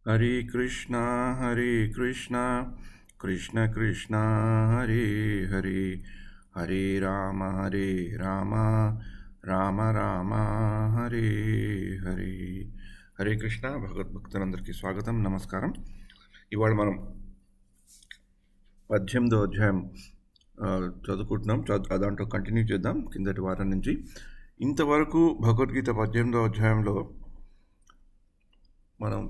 హరే కృష్ణ హరే కృష్ణ కృష్ణ కృష్ణ హరే హరే హరే రామ రామ రామ హరే హరే. హరే కృష్ణ భగవద్భక్తులందరికీ స్వాగతం, నమస్కారం. ఇవాళ మనం 18వ అధ్యాయం చదువుకుంటున్నాం. దాంట్లో కంటిన్యూ చేద్దాం కిందటి వారం నుంచి. ఇంతవరకు భగవద్గీత 18వ అధ్యాయంలో మనం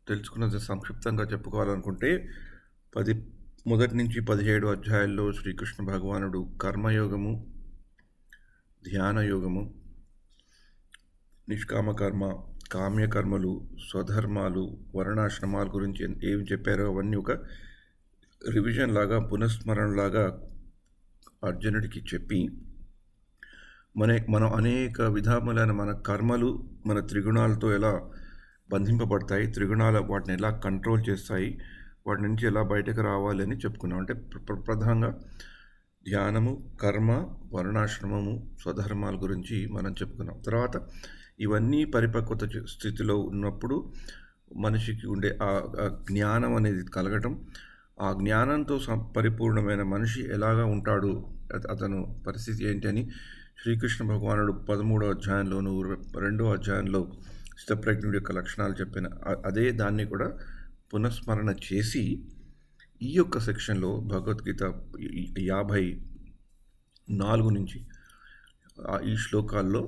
తెలుసుకున్నది సంక్షిప్తంగా చెప్పుకోవాలనుకుంటే, మొదటి నుంచి 17 అధ్యాయాల్లో శ్రీకృష్ణ భగవానుడు కర్మయోగము, ధ్యానయోగము, నిష్కామ కర్మ, కామ్యకర్మలు, స్వధర్మాలు, వర్ణాశ్రమాల గురించి ఏమి చెప్పారో అవన్నీ ఒక రివిజన్ లాగా, పునఃస్మరణ లాగా అర్జునుడికి చెప్పి, మనం అనేక విధములైన మన కర్మలు మన త్రిగుణాలతో ఎలా బంధింపబడతాయి, త్రిగుణాలు వాటిని ఎలా కంట్రోల్ చేస్తాయి, వాటి నుంచి ఎలా బయటకు రావాలి అని చెప్పుకున్నాం. అంటే ప్రధానంగా ధ్యానము, కర్మ, వర్ణాశ్రమము, స్వధర్మాల గురించి మనం చెప్పుకున్నాం. తర్వాత ఇవన్నీ పరిపక్వత స్థితిలో ఉన్నప్పుడు మనిషికి ఉండే ఆ జ్ఞానం అనేది కలగటం, ఆ జ్ఞానంతో పరిపూర్ణమైన మనిషి ఎలాగా ఉంటాడు, అతను పరిస్థితి ఏంటి అని శ్రీకృష్ణ భగవానుడు 13వ అధ్యాయంలోను 2వ అధ్యాయంలో స్థితప్రజ్ఞుడి యొక్క లక్షణాలు చెప్పిన అదే దాన్ని కూడా పునఃస్మరణ చేసి ఈ యొక్క సెక్షన్లో భగవద్గీత 54 నుంచి ఈ శ్లోకాల్లో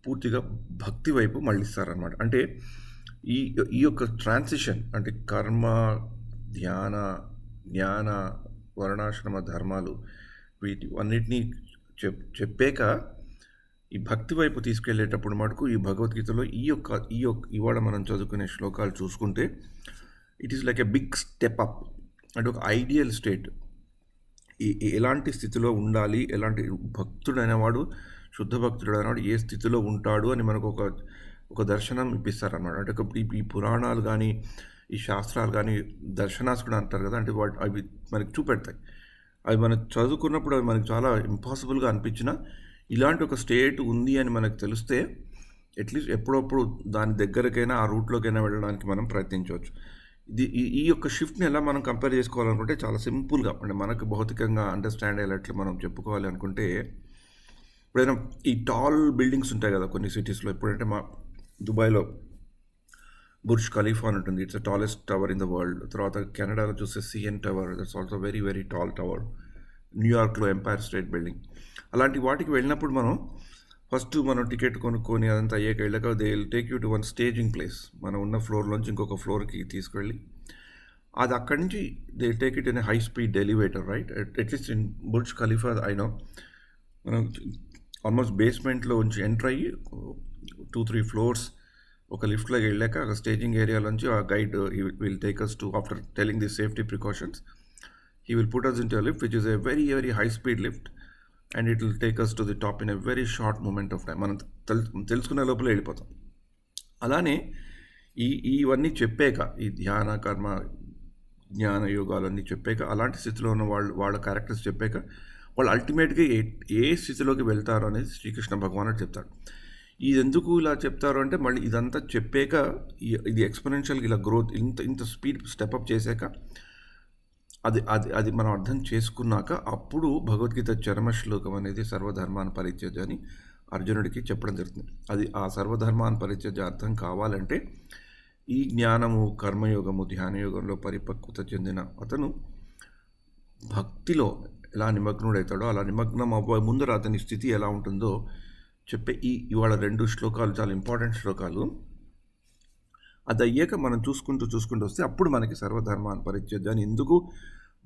పూర్తిగా భక్తి వైపు మళ్ళిస్తారనమాట. అంటే ఈ యొక్క ట్రాన్సిషన్, అంటే కర్మ, ధ్యాన, జ్ఞాన, వర్ణాశ్రమ ధర్మాలు వీటి అన్నిటినీ చెప్పాక ఈ భక్తి వైపు తీసుకెళ్లేటప్పుడు మటుకు ఈ భగవద్గీతలో ఇవాళ మనం చదువుకునే శ్లోకాలు చూసుకుంటే it is like a big step up. అంటే ఒక ఐడియల్ స్టేట్, ఎలాంటి స్థితిలో ఉండాలి, ఎలాంటి భక్తుడు అనేవాడు, శుద్ధ భక్తుడు అనేవాడు ఏ స్థితిలో ఉంటాడు అని మనకు ఒక దర్శనం ఇప్పిస్తారన్నమాట. అంటే ఈ పురాణాలు కానీ, ఈ శాస్త్రాలు కానీ దర్శనాస్కుడు అంటారు కదా, అంటే అవి మనకి చూపెడతాయి. అవి మనం చదువుకున్నప్పుడు అవి మనకి చాలా ఇంపాసిబుల్గా అనిపించినా ఇలాంటి ఒక స్టేట్ ఉంది అని మనకు తెలిస్తే అట్లీస్ట్ ఎప్పుడప్పుడు దాని దగ్గరకైనా ఆ రూట్లోకైనా వెళ్ళడానికి మనం ప్రయత్నించవచ్చు. ఈ యొక్క షిఫ్ట్ని ఎలా మనం కంపేర్ చేసుకోవాలనుకుంటే చాలా సింపుల్గా, అంటే మనకు భౌతికంగా అండర్స్టాండ్ అయ్యేటట్లు మనం చెప్పుకోవాలి అనుకుంటే, ఎప్పుడైనా ఈ టాల్ బిల్డింగ్స్ ఉంటాయి కదా కొన్ని సిటీస్లో. ఎప్పుడంటే మా దుబాయ్లో బుర్జ్ ఖలీఫా అని ఉంటుంది, it's the tallest tower in the world. తర్వాత కెనడాలో చూస్తే CN tower, that's also very very tall tower. న్యూయార్క్లో ఎంపైర్ స్టేట్ బిల్డింగ్. అలాంటి వాటికి వెళ్ళినప్పుడు ఫస్ట్ మనం టికెట్ కొనుక్కొని అదంతా అయ్యాక వెళ్ళాక they will take you to one staging place. మనం ఉన్న ఫ్లోర్లోంచి ఇంకొక ఫ్లోర్కి తీసుకెళ్ళి అది అక్కడి నుంచి they take it in high speed elevator, right? At least in Burj Khalifa I know, మనం ఆల్మోస్ట్ బేస్మెంట్లో ఉంచి ఎంటర్ అయ్యి 2-3 ఫ్లోర్స్ ఒక లిఫ్ట్లోకి వెళ్ళాక ఒక స్టేజింగ్ ఏరియాలోంచి ఆ guide will take us to, after telling the safety precautions, he will put us into a lift which is a very very high speed lift and it will take us to the top in a very short moment of time. మనం తెలుసుకునే లోపల వెళ్ళిపోతాం. అలానే ఇవన్నీ చెప్పాక, ఈ ధ్యాన, కర్మ, జ్ఞాన యోగాలన్నీ చెప్పాక, అలాంటి స్థితిలో ఉన్న వాళ్ళ క్యారెక్టర్స్ చెప్పాక వాళ్ళు అల్టిమేట్గా ఏ స్థితిలోకి వెళ్తారు అనేది శ్రీకృష్ణ భగవానుడు చెప్తాడు. ఇది ఎందుకు ఇలా చెప్తారు అంటే, మళ్ళీ ఇదంతా చెప్పాక ఇది ఎక్స్పోనెన్షియల్గా ఇలా గ్రోత్ ఇంత స్పీడ్ స్టెప్అప్ చేశాక అది మనం అర్థం చేసుకున్నాక అప్పుడు భగవద్గీత చరమ శ్లోకం అనేది సర్వధర్మాన్ పరిత్యజ అని అర్జునుడికి చెప్పడం జరుగుతుంది. అది ఆ సర్వధర్మాన్ పరిత్యజ అర్థం కావాలంటే ఈ జ్ఞానము, కర్మయోగము, ధ్యానయోగంలో పరిపక్వత చెందిన అతను భక్తిలో ఎలా నిమగ్నుడవుతాడో అలా నిమగ్నం ముందర అతని స్థితి ఎలా ఉంటుందో చెప్పే ఇవాళ 2 శ్లోకాలు చాలా ఇంపార్టెంట్ శ్లోకాలు. అది అయ్యాక మనం చూసుకుంటూ వస్తే అప్పుడు మనకి సర్వధర్మాన్ పరిత్యజ అని ఎందుకు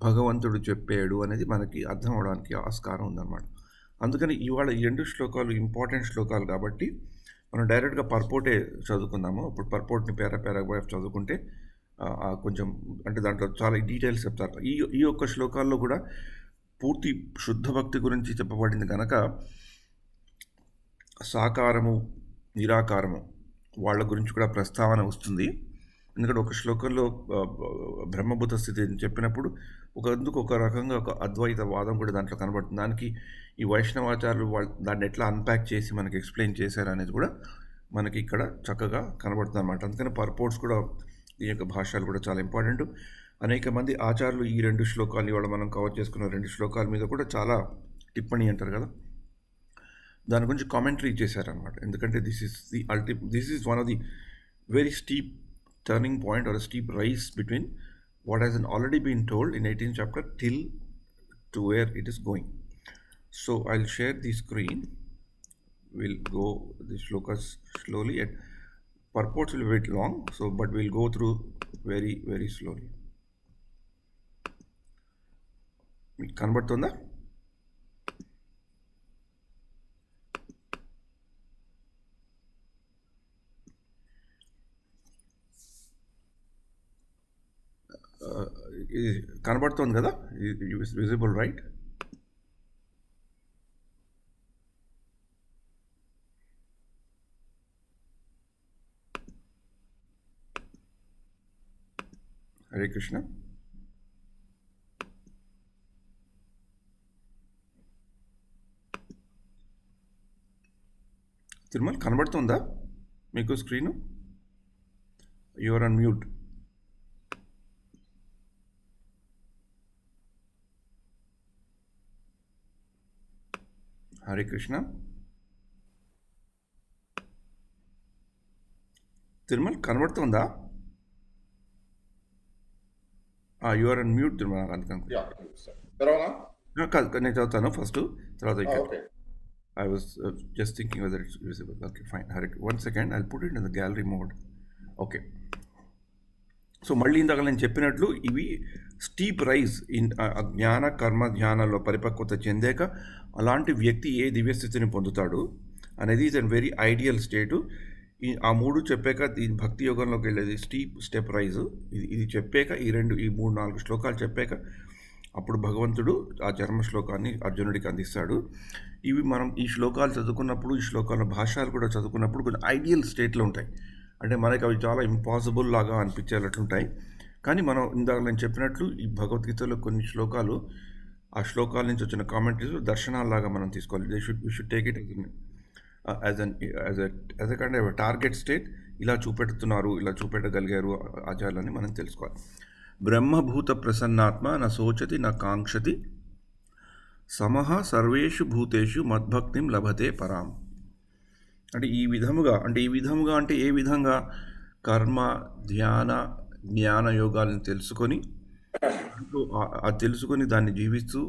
భగవంతుడు చెప్పాడు అనేది మనకి అర్థం అవడానికి ఆస్కారం ఉందన్నమాట. అందుకని ఇవాళ ఈ 2 శ్లోకాలు ఇంపార్టెంట్ శ్లోకాలు కాబట్టి మనం డైరెక్ట్గా పర్పోర్టే చదువుకుందాము. ఇప్పుడు పర్పోర్ట్ని పారాగ్రాఫ్ చదువుకుంటే కొంచెం, అంటే దాంట్లో చాలా డీటెయిల్స్ చెప్తారు. ఈ యొక్క శ్లోకాల్లో కూడా పూర్తి శుద్ధ భక్తి గురించి చెప్పబడింది కనుక సాకారము, నిరాకారము వాళ్ళ గురించి కూడా ప్రస్తావన వస్తుంది. ఎందుకంటే ఒక శ్లోకంలో బ్రహ్మభూత స్థితి చెప్పినప్పుడు ఒక రకంగా ఒక అద్వైత వాదం కూడా దాంట్లో కనబడుతుంది. దానికి ఈ వైష్ణవాచార్యులు వాళ్ళు దాన్ని ఎట్లా అన్ప్యాక్ చేసి మనకి ఎక్స్ప్లెయిన్ చేశారు అనేది కూడా మనకి ఇక్కడ చక్కగా కనబడుతుంది అన్నమాట. అందుకని పర్పోర్ట్స్ కూడా ఈ యొక్క భాషలు కూడా చాలా ఇంపార్టెంట్. అనేక మంది ఆచార్యులు ఈ 2 శ్లోకాలు ఇవాళ మనం కవర్ చేసుకున్న 2 శ్లోకాల మీద కూడా చాలా టిప్పణి అంటారు కదా, దాని గురించి కామెంటరీ చేశారనమాట. ఎందుకంటే this is one of the very steep turning point or steep rise between what has already been told in 18th chapter till to where it is going. So I'll share the screen. We'll go the shlokas slowly, and purports will be a bit long, so but we'll go through very very slowly. మీకు కనబడుతుందా? ఇది కనబడుతుంది కదా, visible right? Hare Krishna. Tirumala కనబడుతుందా మీకు screen? Your on mute. Hare Krishna. Tirumala కనబడుతుందా? Your on mute Tirumala. కాదు, నేను చదువుతాను ఫస్ట్, తర్వాత I was just thinking whether it's visible. Okay, fine. Hare, 1 second. I'll put it in the gallery mode. Okay. So మళ్ళీ ఇందాక నేను చెప్పినట్లు ఇవి స్టీప్ రైజ్ ఇన్ జ్ఞాన కర్మ ధ్యానాల్లో పరిపక్వత చెందాక అలాంటి వ్యక్తి ఏ దివ్యస్థితిని పొందుతాడు అనేది ఇస్ అన్ వెరీ ఐడియల్ స్టేటు. ఆ 3 చెప్పాక ఈ భక్తి యోగంలోకి వెళ్ళేది స్టెప్ రైజ్. ఇది చెప్పాక ఈ 3-4 శ్లోకాలు చెప్పాక అప్పుడు భగవంతుడు ఆ జన్మ శ్లోకాన్ని అర్జునుడికి అందిస్తాడు. ఇవి మనం ఈ శ్లోకాలు చదువుకున్నప్పుడు, ఈ శ్లోకాల భాషలు కూడా చదువుకున్నప్పుడు కొన్ని ఐడియల్ స్టేట్లో ఉంటాయి. అంటే మనకి అవి చాలా ఇంపాసిబుల్ లాగా అనిపించేటట్లుంటాయి. కానీ మనం ఇందాక నేను చెప్పినట్లు ఈ భగవద్గీతలో కొన్ని శ్లోకాలు, ఆ శ్లోకాల నుంచి వచ్చిన కామెంటరీస్ దర్శనాల్లాగా మనం తీసుకోవాలి. We should take it as a kind of target state. ఇలా చూపెడుతున్నారు, ఇలా చూపెట్టగలిగారు ఆచార్యులని మనం తెలుసుకోవాలి. బ్రహ్మభూత ప్రసన్నాత్మ నా శోచతి నా కాంక్షతి సమహ సర్వేషు భూతేషు మద్భక్తిం లభతే పరాం. అంటే ఈ విధముగా అంటే ఏ విధంగా కర్మ ధ్యాన జ్ఞాన యోగాలను తెలుసుకొని దాన్ని జీవిస్తూ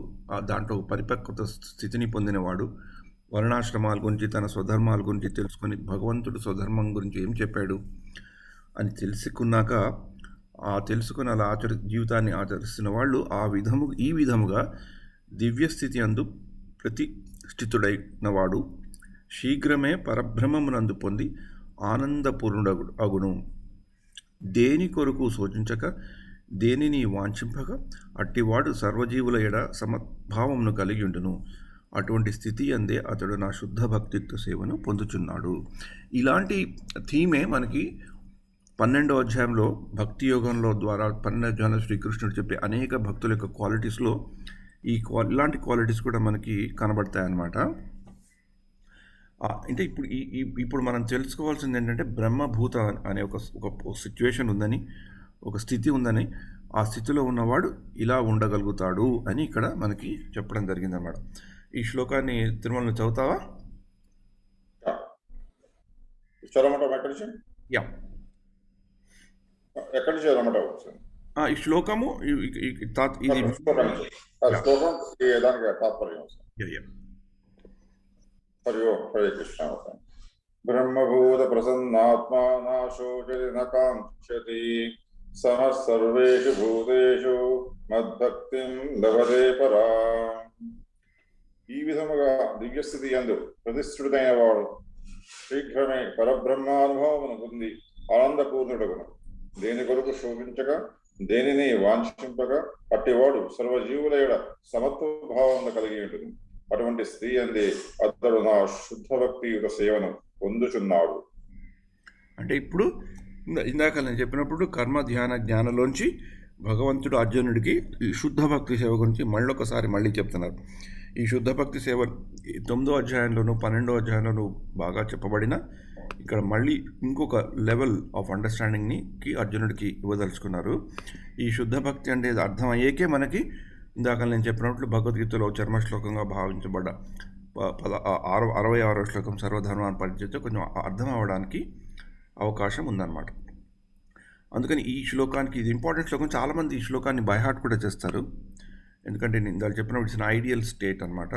దాంట్లో పరిపక్వత స్థితిని పొందినవాడు, వర్ణాశ్రమాల గురించి తన స్వధర్మాల గురించి తెలుసుకొని భగవంతుడు స్వధర్మం గురించి ఏం చెప్పాడు అని తెలుసుకున్నాక తెలుసుకుని అలా జీవితాన్ని ఆచరిస్తున్న వాళ్ళు ఈ విధముగా దివ్యస్థితి అందు ప్రతిష్ఠితుడైన వాడు శీఘ్రమే పరబ్రహ్మమునందు పొంది ఆనందపూర్ణుడు అగును. దేని కొరకు సూచించక దేనిని వాంఛింపక అట్టివాడు సర్వజీవుల ఎడ సమద్భావమును కలిగి ఉండును. అటువంటి స్థితి అందే అతడు నా శుద్ధ భక్తిత్వ సేవను పొందుచున్నాడు. ఇలాంటి థీమే మనకి 12వ అధ్యాయంలో భక్తి యోగంలో ద్వారా 12వ అధ్యాయంలో శ్రీకృష్ణుడు చెప్పే అనేక భక్తుల యొక్క క్వాలిటీస్లో ఇలాంటి క్వాలిటీస్ కూడా మనకి కనబడతాయి అన్నమాట. అంటే ఇప్పుడు మనం తెలుసుకోవాల్సింది ఏంటంటే బ్రహ్మభూత అనే ఒక సిచ్యువేషన్ ఉందని, ఒక స్థితి ఉందని, ఆ స్థితిలో ఉన్నవాడు ఇలా ఉండగలుగుతాడు అని ఇక్కడ మనకి చెప్పడం జరిగిందన్నమాట. ఈ శ్లోకాన్ని తిరుమలని చదువుతావా? యా, ఈ శ్లోకము ఇది హరే కృష్ణ. బ్రహ్మభూత ప్రసన్నాత్మా నా శోచతి న కాంక్షతి సమ సర్వేషు భూతేషు మద్భక్తిం లభతే పరా. ఈ విధముగా దివ్యస్థితి యందు ప్రతిష్ఠితుడైన వాడు శీఘ్రమే పరబ్రహ్మానుభవమును పొంది ఆనందపూర్ణుడగును. దేని కొరకు శోభించక దేనిని వాంఛింపక అట్టివాడు సర్వజీవుల ఎడ సమత్వ భావమును కలిగి ఉంటుంది. అటువంటి స్త్రీ అంది అతడు నా శుద్ధ భక్తియుత సేవను పొందుచున్నాడు. అంటే ఇప్పుడు ఇందాక నేను చెప్పినప్పుడు కర్మ ధ్యాన జ్ఞానంలోంచి భగవంతుడు అర్జునుడికి ఈ శుద్ధ భక్తి సేవ గురించి మళ్ళీ చెప్తున్నారు. ఈ శుద్ధ భక్తి సేవ 9వ అధ్యాయంలోను 12వ అధ్యాయంలోను బాగా చెప్పబడిన ఇక్కడ మళ్ళీ ఇంకొక లెవెల్ ఆఫ్ అండర్స్టాండింగ్కి అర్జునుడికి ఇవ్వదలుచుకున్నారు. ఈ శుద్ధ భక్తి అంటే అర్థం అయ్యేకే మనకి ఇందాక నేను చెప్పినట్లు భగవద్గీతలో చర్మశ్లోకంగా భావించబడ్డ 66వ శ్లోకం సర్వధర్మాన్ని పరిచయితే కొంచెం అర్థం అవ్వడానికి అవకాశం ఉందన్నమాట. అందుకని ఈ శ్లోకానికి ఇది ఇంపార్టెంట్ శ్లోకం. చాలామంది ఈ శ్లోకాన్ని బై హార్ట్ కూడా చేస్తారు, ఎందుకంటే నేను ఇందాక చెప్పినప్పుడు ఇట్స్ ఐడియల్ స్టేట్ అనమాట.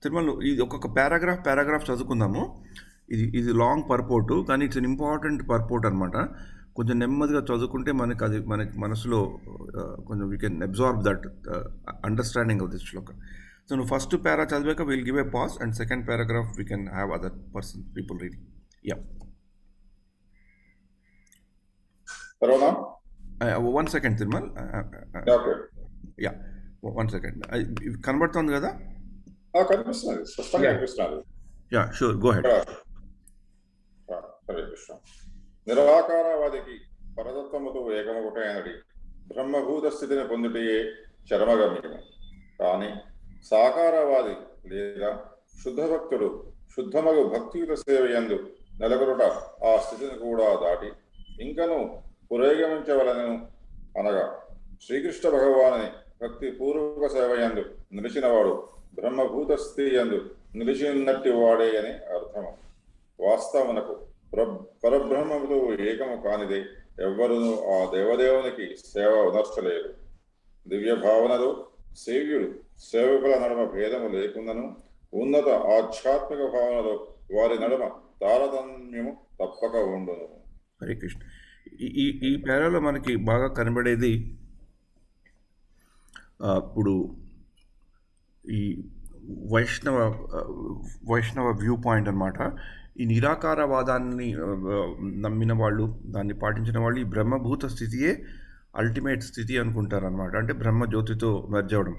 తిరుమల ఇది ఒక్కొక్క పారాగ్రాఫ్ చదువుకుందాము. ఇది లాంగ్ పర్పోర్టు, కానీ ఇట్స్ అన్ ఇంపార్టెంట్ పర్పోర్ట్ అనమాట. కొంచెం నెమ్మదిగా చదువుకుంటే మనకి మనసులో కొంచెం we can absorb that understanding of this shloka. So నువ్వు ఫస్ట్ పారా చదివాక will give a pass and second paragraph we can have other people reading. Yeah, one second Tirumal. Yeah, 1 second. కనబడుతుంది కదా? కనిపిస్తున్నది, స్పష్టంగా కనిపిస్తున్నది. Yeah, sure, go ahead. Hare Krishna. నిరాకారవాదికి పరతత్వముతో ఏకమొకటైనది బ్రహ్మభూత స్థితిని పొందుటయే చరమగమ్యము. కానీ సాకారవాది లేదా శుద్ధ భక్తుడు శుద్ధమగు భక్తియుత సేవయందు నెలకొనుట ఆ స్థితిని కూడా దాటి ఇంకను పురోగమించవలనను అనగా శ్రీకృష్ణ భగవాని భక్తి పూర్వక సేవయందు నిలిచినవాడు బ్రహ్మభూత స్థితి యందు నిలిచినట్టి వాడే అని అర్థము. వాస్తవమునకు పరబ్రహ్మముతో ఏకము కానిదే ఎవ్వరునూ ఆ దేవదేవునికి సేవ ఉనర్చలేదు. దివ్య భావనలో సేవ్యుడు సేవకుల నడుమ భేదము లేకుండాను ఉన్నత ఆధ్యాత్మిక భావనలో వారి నడుమ తారతమ్యము తప్పక ఉండును. హరే కృష్ణ. ఈ పేరాలో మనకి బాగా కనబడేది ఇప్పుడు ఈ వైష్ణవ వ్యూ పాయింట్ అనమాట. ఈ నిరాకారవాదాన్ని నమ్మిన వాళ్ళు, దాన్ని పాటించిన వాళ్ళు ఈ బ్రహ్మభూత స్థితియే అల్టిమేట్ స్థితి అనుకుంటారనమాట. అంటే బ్రహ్మజ్యోతితో మెర్జ్ అవ్వడం.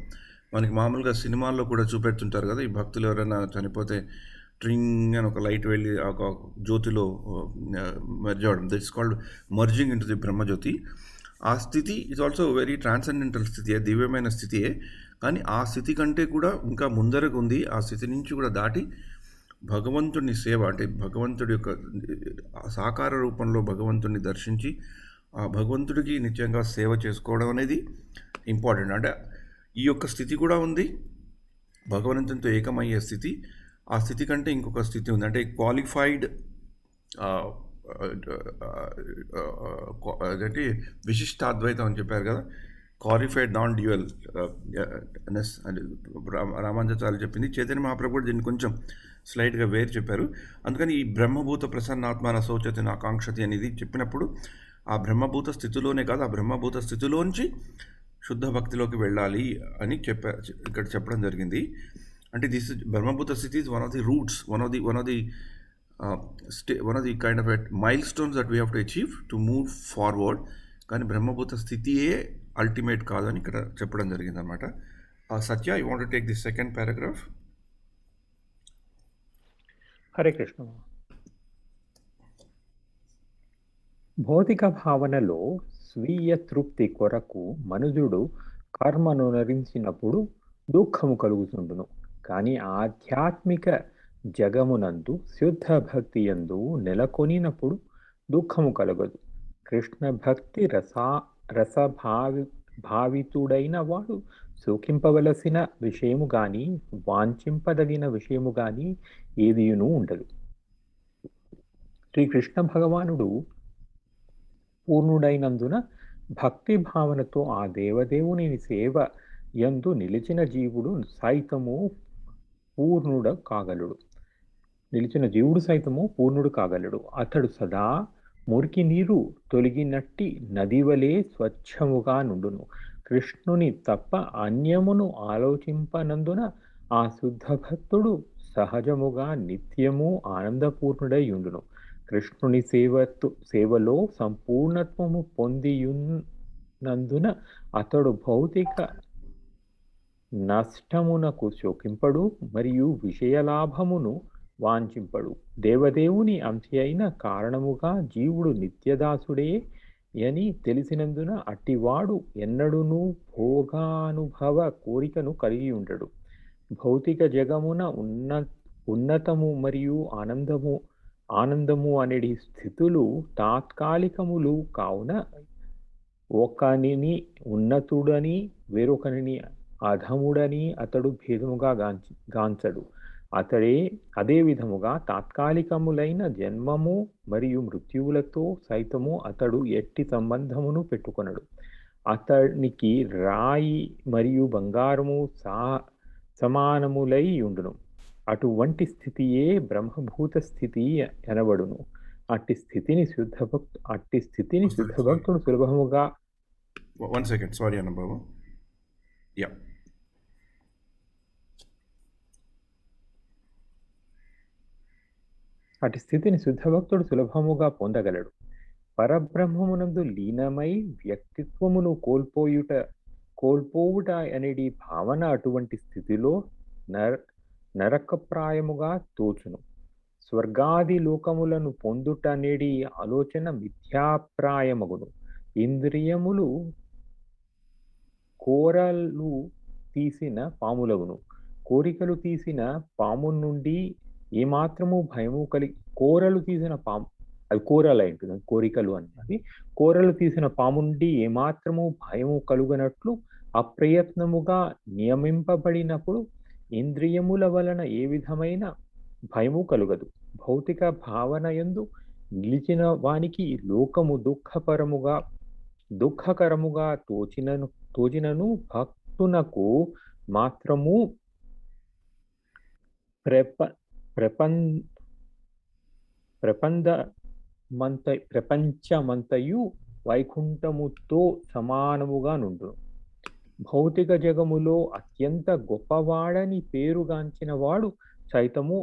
మనకి మామూలుగా సినిమాల్లో కూడా చూపెడుతుంటారు కదా, ఈ భక్తులు ఎవరైనా చనిపోతే ట్రింగ్ అని ఒక లైట్ వెళ్ళి ఒక జ్యోతిలో మెర్జ్ అవ్వడం. That's called merging into the ది బ్రహ్మజ్యోతి. ఆ స్థితి ఈజ్ ఆల్సో వెరీ ట్రాన్సెండెంటల్ స్థితియే, దివ్యమైన స్థితియే. కానీ ఆ స్థితి కంటే కూడా ఇంకా ముందరకు ఉంది. ఆ స్థితి నుంచి కూడా దాటి భగవంతుని సేవ, అంటే భగవంతుడి యొక్క సాకార రూపంలో భగవంతుడిని దర్శించి ఆ భగవంతుడికి నిత్యంగా సేవ చేసుకోవడం అనేది ఇంపార్టెంట్. అంటే ఈ యొక్క స్థితి కూడా ఉంది, భగవంతునితో ఏకమయ్యే స్థితి. ఆ స్థితి కంటే ఇంకొక స్థితి ఉంది, అంటే క్వాలిఫైడ్, అదేంటి విశిష్టాద్వైతం అని చెప్పారు కదా, క్వాలిఫైడ్ నాన్ డ్యూయల్ నెస్ అని రామానుజాచార్యులు చెప్పింది. చైతన్య మహాప్రభు కూడా దీన్ని కొంచెం స్లైట్గా వేరు చెప్పారు. అందుకని ఈ బ్రహ్మభూత ప్రసన్నాత్మ రసోచతి ఆకాంక్షతి అనేది చెప్పినప్పుడు ఆ బ్రహ్మభూత స్థితిలోనే కాదు, ఆ బ్రహ్మభూత స్థితిలోంచి శుద్ధ భక్తిలోకి వెళ్ళాలి అని ఇక్కడ చెప్పడం జరిగింది. అంటే దిస్ బ్రహ్మభూత స్థితి is one of the roots, one of the kind of milestones that we have to achieve to move forward. కానీ బ్రహ్మభూత స్థితియే అల్టిమేట్ కాదని ఇక్కడ చెప్పడం జరిగింది అనమాట. Satya, you want to take the second paragraph? Hare Krishna. భౌతిక భావనలో స్వీయ తృప్తి కొరకు మనుజుడు కర్మను నరించినప్పుడు దుఃఖము కలుగుతుండును. కానీ ఆధ్యాత్మిక జగమునందు శుద్ధ భక్తి యందు నెలకొనినప్పుడు దుఃఖము కలగదు. కృష్ణ భక్తి రసభావితుడైన వాడు సుఖింపవలసిన విషయము గాని వాంఛింపదగిన విషయము గాని ఏదియును ఉండదు. శ్రీకృష్ణ భగవానుడు పూర్ణుడైనందున భక్తి భావనతో ఆ దేవదేవుని సేవ యందు నిలిచిన జీవుడు సైతము పూర్ణుడు కాగలడు. అతడు సదా మురికి నీరు తొలగినట్టి నదివలే స్వచ్ఛముగా నుండును. కృష్ణుని తప్ప అన్యమును ఆలోచింపనందున ఆ శుద్ధ భక్తుడు సహజముగా నిత్యము ఆనందపూర్ణుడై ఉండును. కృష్ణుని సేవలో సంపూర్ణత్వము పొందియున్నందున అతడు భౌతిక నష్టమునకు శోకింపడు మరియు విషయలాభమును వాంఛింపడు. దేవదేవుని అంశ అయిన కారణముగా జీవుడు నిత్యదాసుడే అని తెలిసినందున అట్టివాడు ఎన్నడూనూ భోగానుభవ కోరికను కలిగి ఉండడు. భౌతిక జగమున ఉన్నతము మరియు ఆనందము ఆనందము అనేది స్థితులు తాత్కాలికములు కావున ఒకనిని ఉన్నతుడని వేరొకనిని అధముడని అతడు భేదముగా గాంచడు. అదే విధముగా తాత్కాలికములైన జన్మము మరియు మృత్యువులతో సైతము అతడు ఎట్టి సంబంధమును పెట్టుకొనడు. అతనికి రాయి మరియు బంగారము సమానములై ఉండును. అటువంటి స్థితియే బ్రహ్మభూత స్థితి అనబడును. అట్టి స్థితిని శుద్ధభక్తుడు సులభముగా 1 second, sorry అన్న బాబు. Yeah. అటు స్థితిని శుద్ధభక్తుడు సులభముగా పొందగలడు. పరబ్రహ్మమునందు లీనమై వ్యక్తిత్వమును కోల్పోవుట అనేది భావన అటువంటి స్థితిలో నరకప్రాయముగా తోచును. స్వర్గాది లోకములను పొందుట అనేది ఆలోచన మిథ్యాప్రాయమగును. ఇంద్రియములు కోరలు తీసిన పాములగును. కోరికలు తీసిన పాము నుండి ఏమాత్రము భయము కోరలు తీసిన పాము, అది కోరలు ఉంటుంది, కోరికలు అన్నది. కోరలు తీసిన పాము నుండి ఏమాత్రము భయము కలుగనట్లు అప్రయత్నముగా నియమింపబడినప్పుడు ఇంద్రియముల వలన ఏ విధమైన భయము కలుగదు. భౌతిక భావన యందు నిలిచిన వానికి లోకము దుఃఖకరముగా తోచినను భక్తునకు మాత్రము ప్రపంచమంతయు వైకుంఠముతో సమానముగా నుండును. భౌతిక జగములో అత్యంత గొప్పవాడని పేరుగాంచిన వాడు సైతము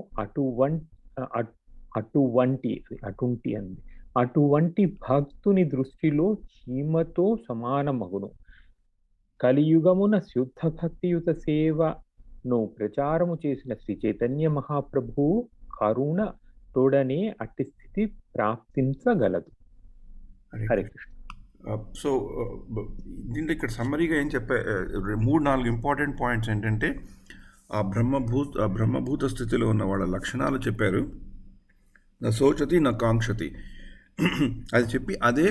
అటువంటి భక్తుని దృష్టిలో చీమతో సమానమగును. కలియుగమున శుద్ధ భక్తియుత సేవను ప్రచారము చేసిన శ్రీ చైతన్య మహాప్రభువు కరుణ తోడనే అట్టి స్థితి ప్రాప్తించగలదు. హరే కృష్ణ. సో దీంట్లో ఇక్కడ సమ్మరీగా ఏం 3-4 ఇంపార్టెంట్ పాయింట్స్ ఏంటంటే ఆ బ్రహ్మభూత స్థితిలో ఉన్న వాళ్ళ లక్షణాలు చెప్పారు. నా శోచతి నా కాంక్షతి అది చెప్పి, అదే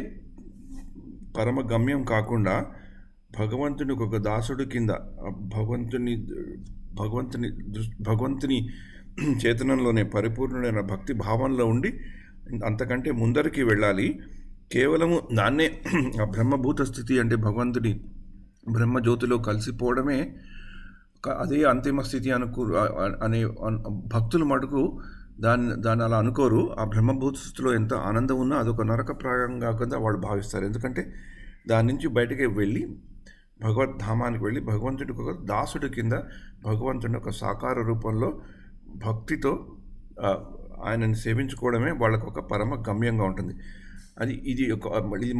పరమ గమ్యం కాకుండా భగవంతుని ఒక దాసుడి కింద భగవంతుని చేతనంలోనే పరిపూర్ణుడైన భక్తి భావంలో ఉండి అంతకంటే ముందరికి వెళ్ళాలి. కేవలము దాన్నే ఆ బ్రహ్మభూత స్థితి అంటే భగవంతుడి బ్రహ్మజ్యోతిలో కలిసిపోవడమే అదే అంతిమ స్థితి అనే భక్తులు మటుకు దాన్ని అలా అనుకోరు. ఆ బ్రహ్మభూత స్థితిలో ఎంత ఆనందం ఉన్నా అదొక నరకప్రాయంగా కింద వాళ్ళు భావిస్తారు. ఎందుకంటే దాని నుంచి బయటకి వెళ్ళి భగవద్ధామానికి వెళ్ళి భగవంతుడి ఒక దాసుడి కింద భగవంతుని ఒక సాకార రూపంలో భక్తితో ఆయనని సేవించుకోవడమే వాళ్ళకు ఒక పరమ గమ్యంగా ఉంటుంది. ఇది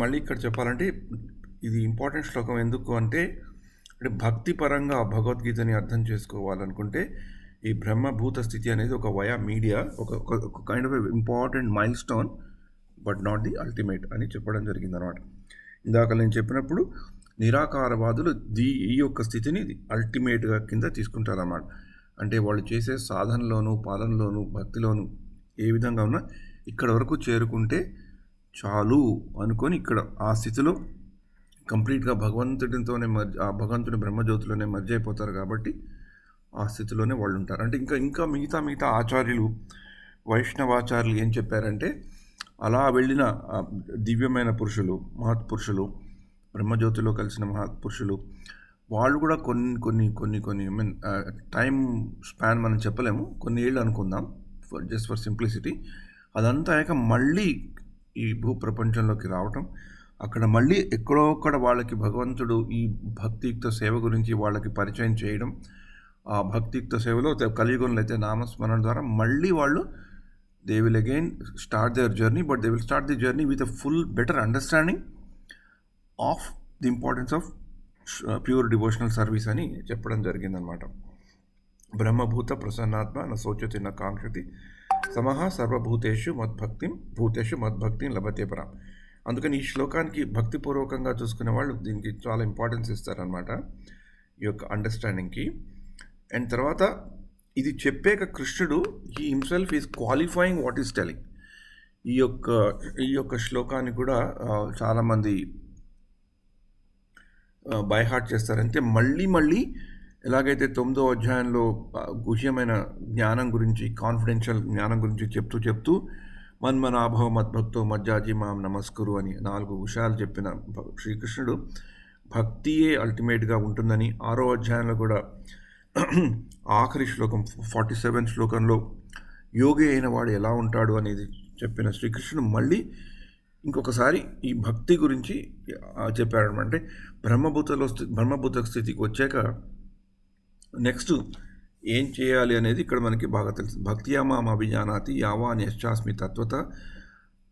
మళ్ళీ ఇక్కడ చెప్పాలంటే ఇది ఇంపార్టెంట్ శ్లోకం. ఎందుకు అంటే భక్తి పరంగా భగవద్గీతని అర్థం చేసుకోవాలనుకుంటే ఈ బ్రహ్మభూత స్థితి అనేది ఒక వయా మీడియా, ఒక kind of important mile stone, but not the ultimate అని చెప్పడం జరిగింది అనమాట. ఇందాక నేను చెప్పినప్పుడు నిరాకారవాదులు ఈ యొక్క స్థితిని అల్టిమేట్గా కింద తీసుకుంటారన్నమాట. అంటే వాళ్ళు చేసే సాధనలోను పాలనలోను భక్తిలోను ఏ విధంగా ఉన్నా ఇక్కడ వరకు చేరుకుంటే చాలు అనుకొని ఇక్కడ ఆ స్థితిలో కంప్లీట్గా భగవంతుడితోనే ఆ భగవంతుని బ్రహ్మజ్యోతిలోనే మర్జ్ అయిపోతారు. కాబట్టి ఆ స్థితిలోనే వాళ్ళు ఉంటారు. అంటే ఇంకా మిగతా ఆచార్యులు, వైష్ణవాచార్యులు ఏం చెప్పారంటే అలా వెళ్ళిన దివ్యమైన పురుషులు, మహత్పురుషులు, బ్రహ్మజ్యోతిలో కలిసిన మహత్పురుషులు వాళ్ళు కూడా కొన్ని ఐ మీన్ టైం స్పాన్ మనం చెప్పలేము, కొన్ని ఏళ్ళు అనుకుందాం జస్ట్ ఫర్ సింప్లిసిటీ. అదంతా అయ్యాక మళ్ళీ ఈ భూప్రపంచంలోకి రావటం, అక్కడ మళ్ళీ ఎక్కడో ఒక్కడ వాళ్ళకి భగవంతుడు ఈ భక్తియుక్త సేవ గురించి వాళ్ళకి పరిచయం చేయడం, ఆ భక్తియుక్త సేవలో కలియుగంలో అయితే నామస్మరణ ద్వారా మళ్ళీ వాళ్ళు they will again start their journey, but they will start the journey with a full better understanding of the importance of pure devotional service అని చెప్పడం జరిగిందనమాట. బ్రహ్మభూత ప్రసన్నాత్మ న శోచతి న కాంక్షతి సమహ సర్వభూతేషు మద్భక్తిం లభతే పరాం. అందుకని ఈ శ్లోకానికి భక్తిపూర్వకంగా చూసుకునే వాళ్ళు దీనికి చాలా ఇంపార్టెన్స్ ఇస్తారనమాట, ఈ యొక్క అండర్స్టాండింగ్కి. అండ్ తర్వాత ఇది చెప్పాక కృష్ణుడు he himself is qualifying what is telling. ఈ యొక్క ఈ యొక్క శ్లోకాన్ని కూడా చాలామంది బై హార్ట్ చేస్తారంటే మళ్ళీ మళ్ళీ ఎలాగైతే 9వ అధ్యాయంలో గుహ్యమైన జ్ఞానం గురించి, కాన్ఫిడెన్షియల్ జ్ఞానం గురించి చెప్తూ మన్మనాభవ మద్భక్తో మజ్జాజీ మాం నమస్కురు అని 4 విషయాలు చెప్పిన శ్రీకృష్ణుడు భక్తియే అల్టిమేట్గా ఉంటుందని 6వ అధ్యాయంలో కూడా ఆఖరి శ్లోకం 47 శ్లోకంలో యోగి అయిన వాడు ఎలా ఉంటాడు అనేది చెప్పిన శ్రీకృష్ణుడు మళ్ళీ ఇంకొకసారి ఈ భక్తి గురించి చెప్పాడు. అంటే బ్రహ్మభూత స్థితికి వచ్చాక నెక్స్ట్ ఏం చేయాలి అనేది ఇక్కడ మనకి బాగా తెలుసు. భక్తియా మాం అభిజానాతి యావాన్ యశ్చాస్మి తత్వత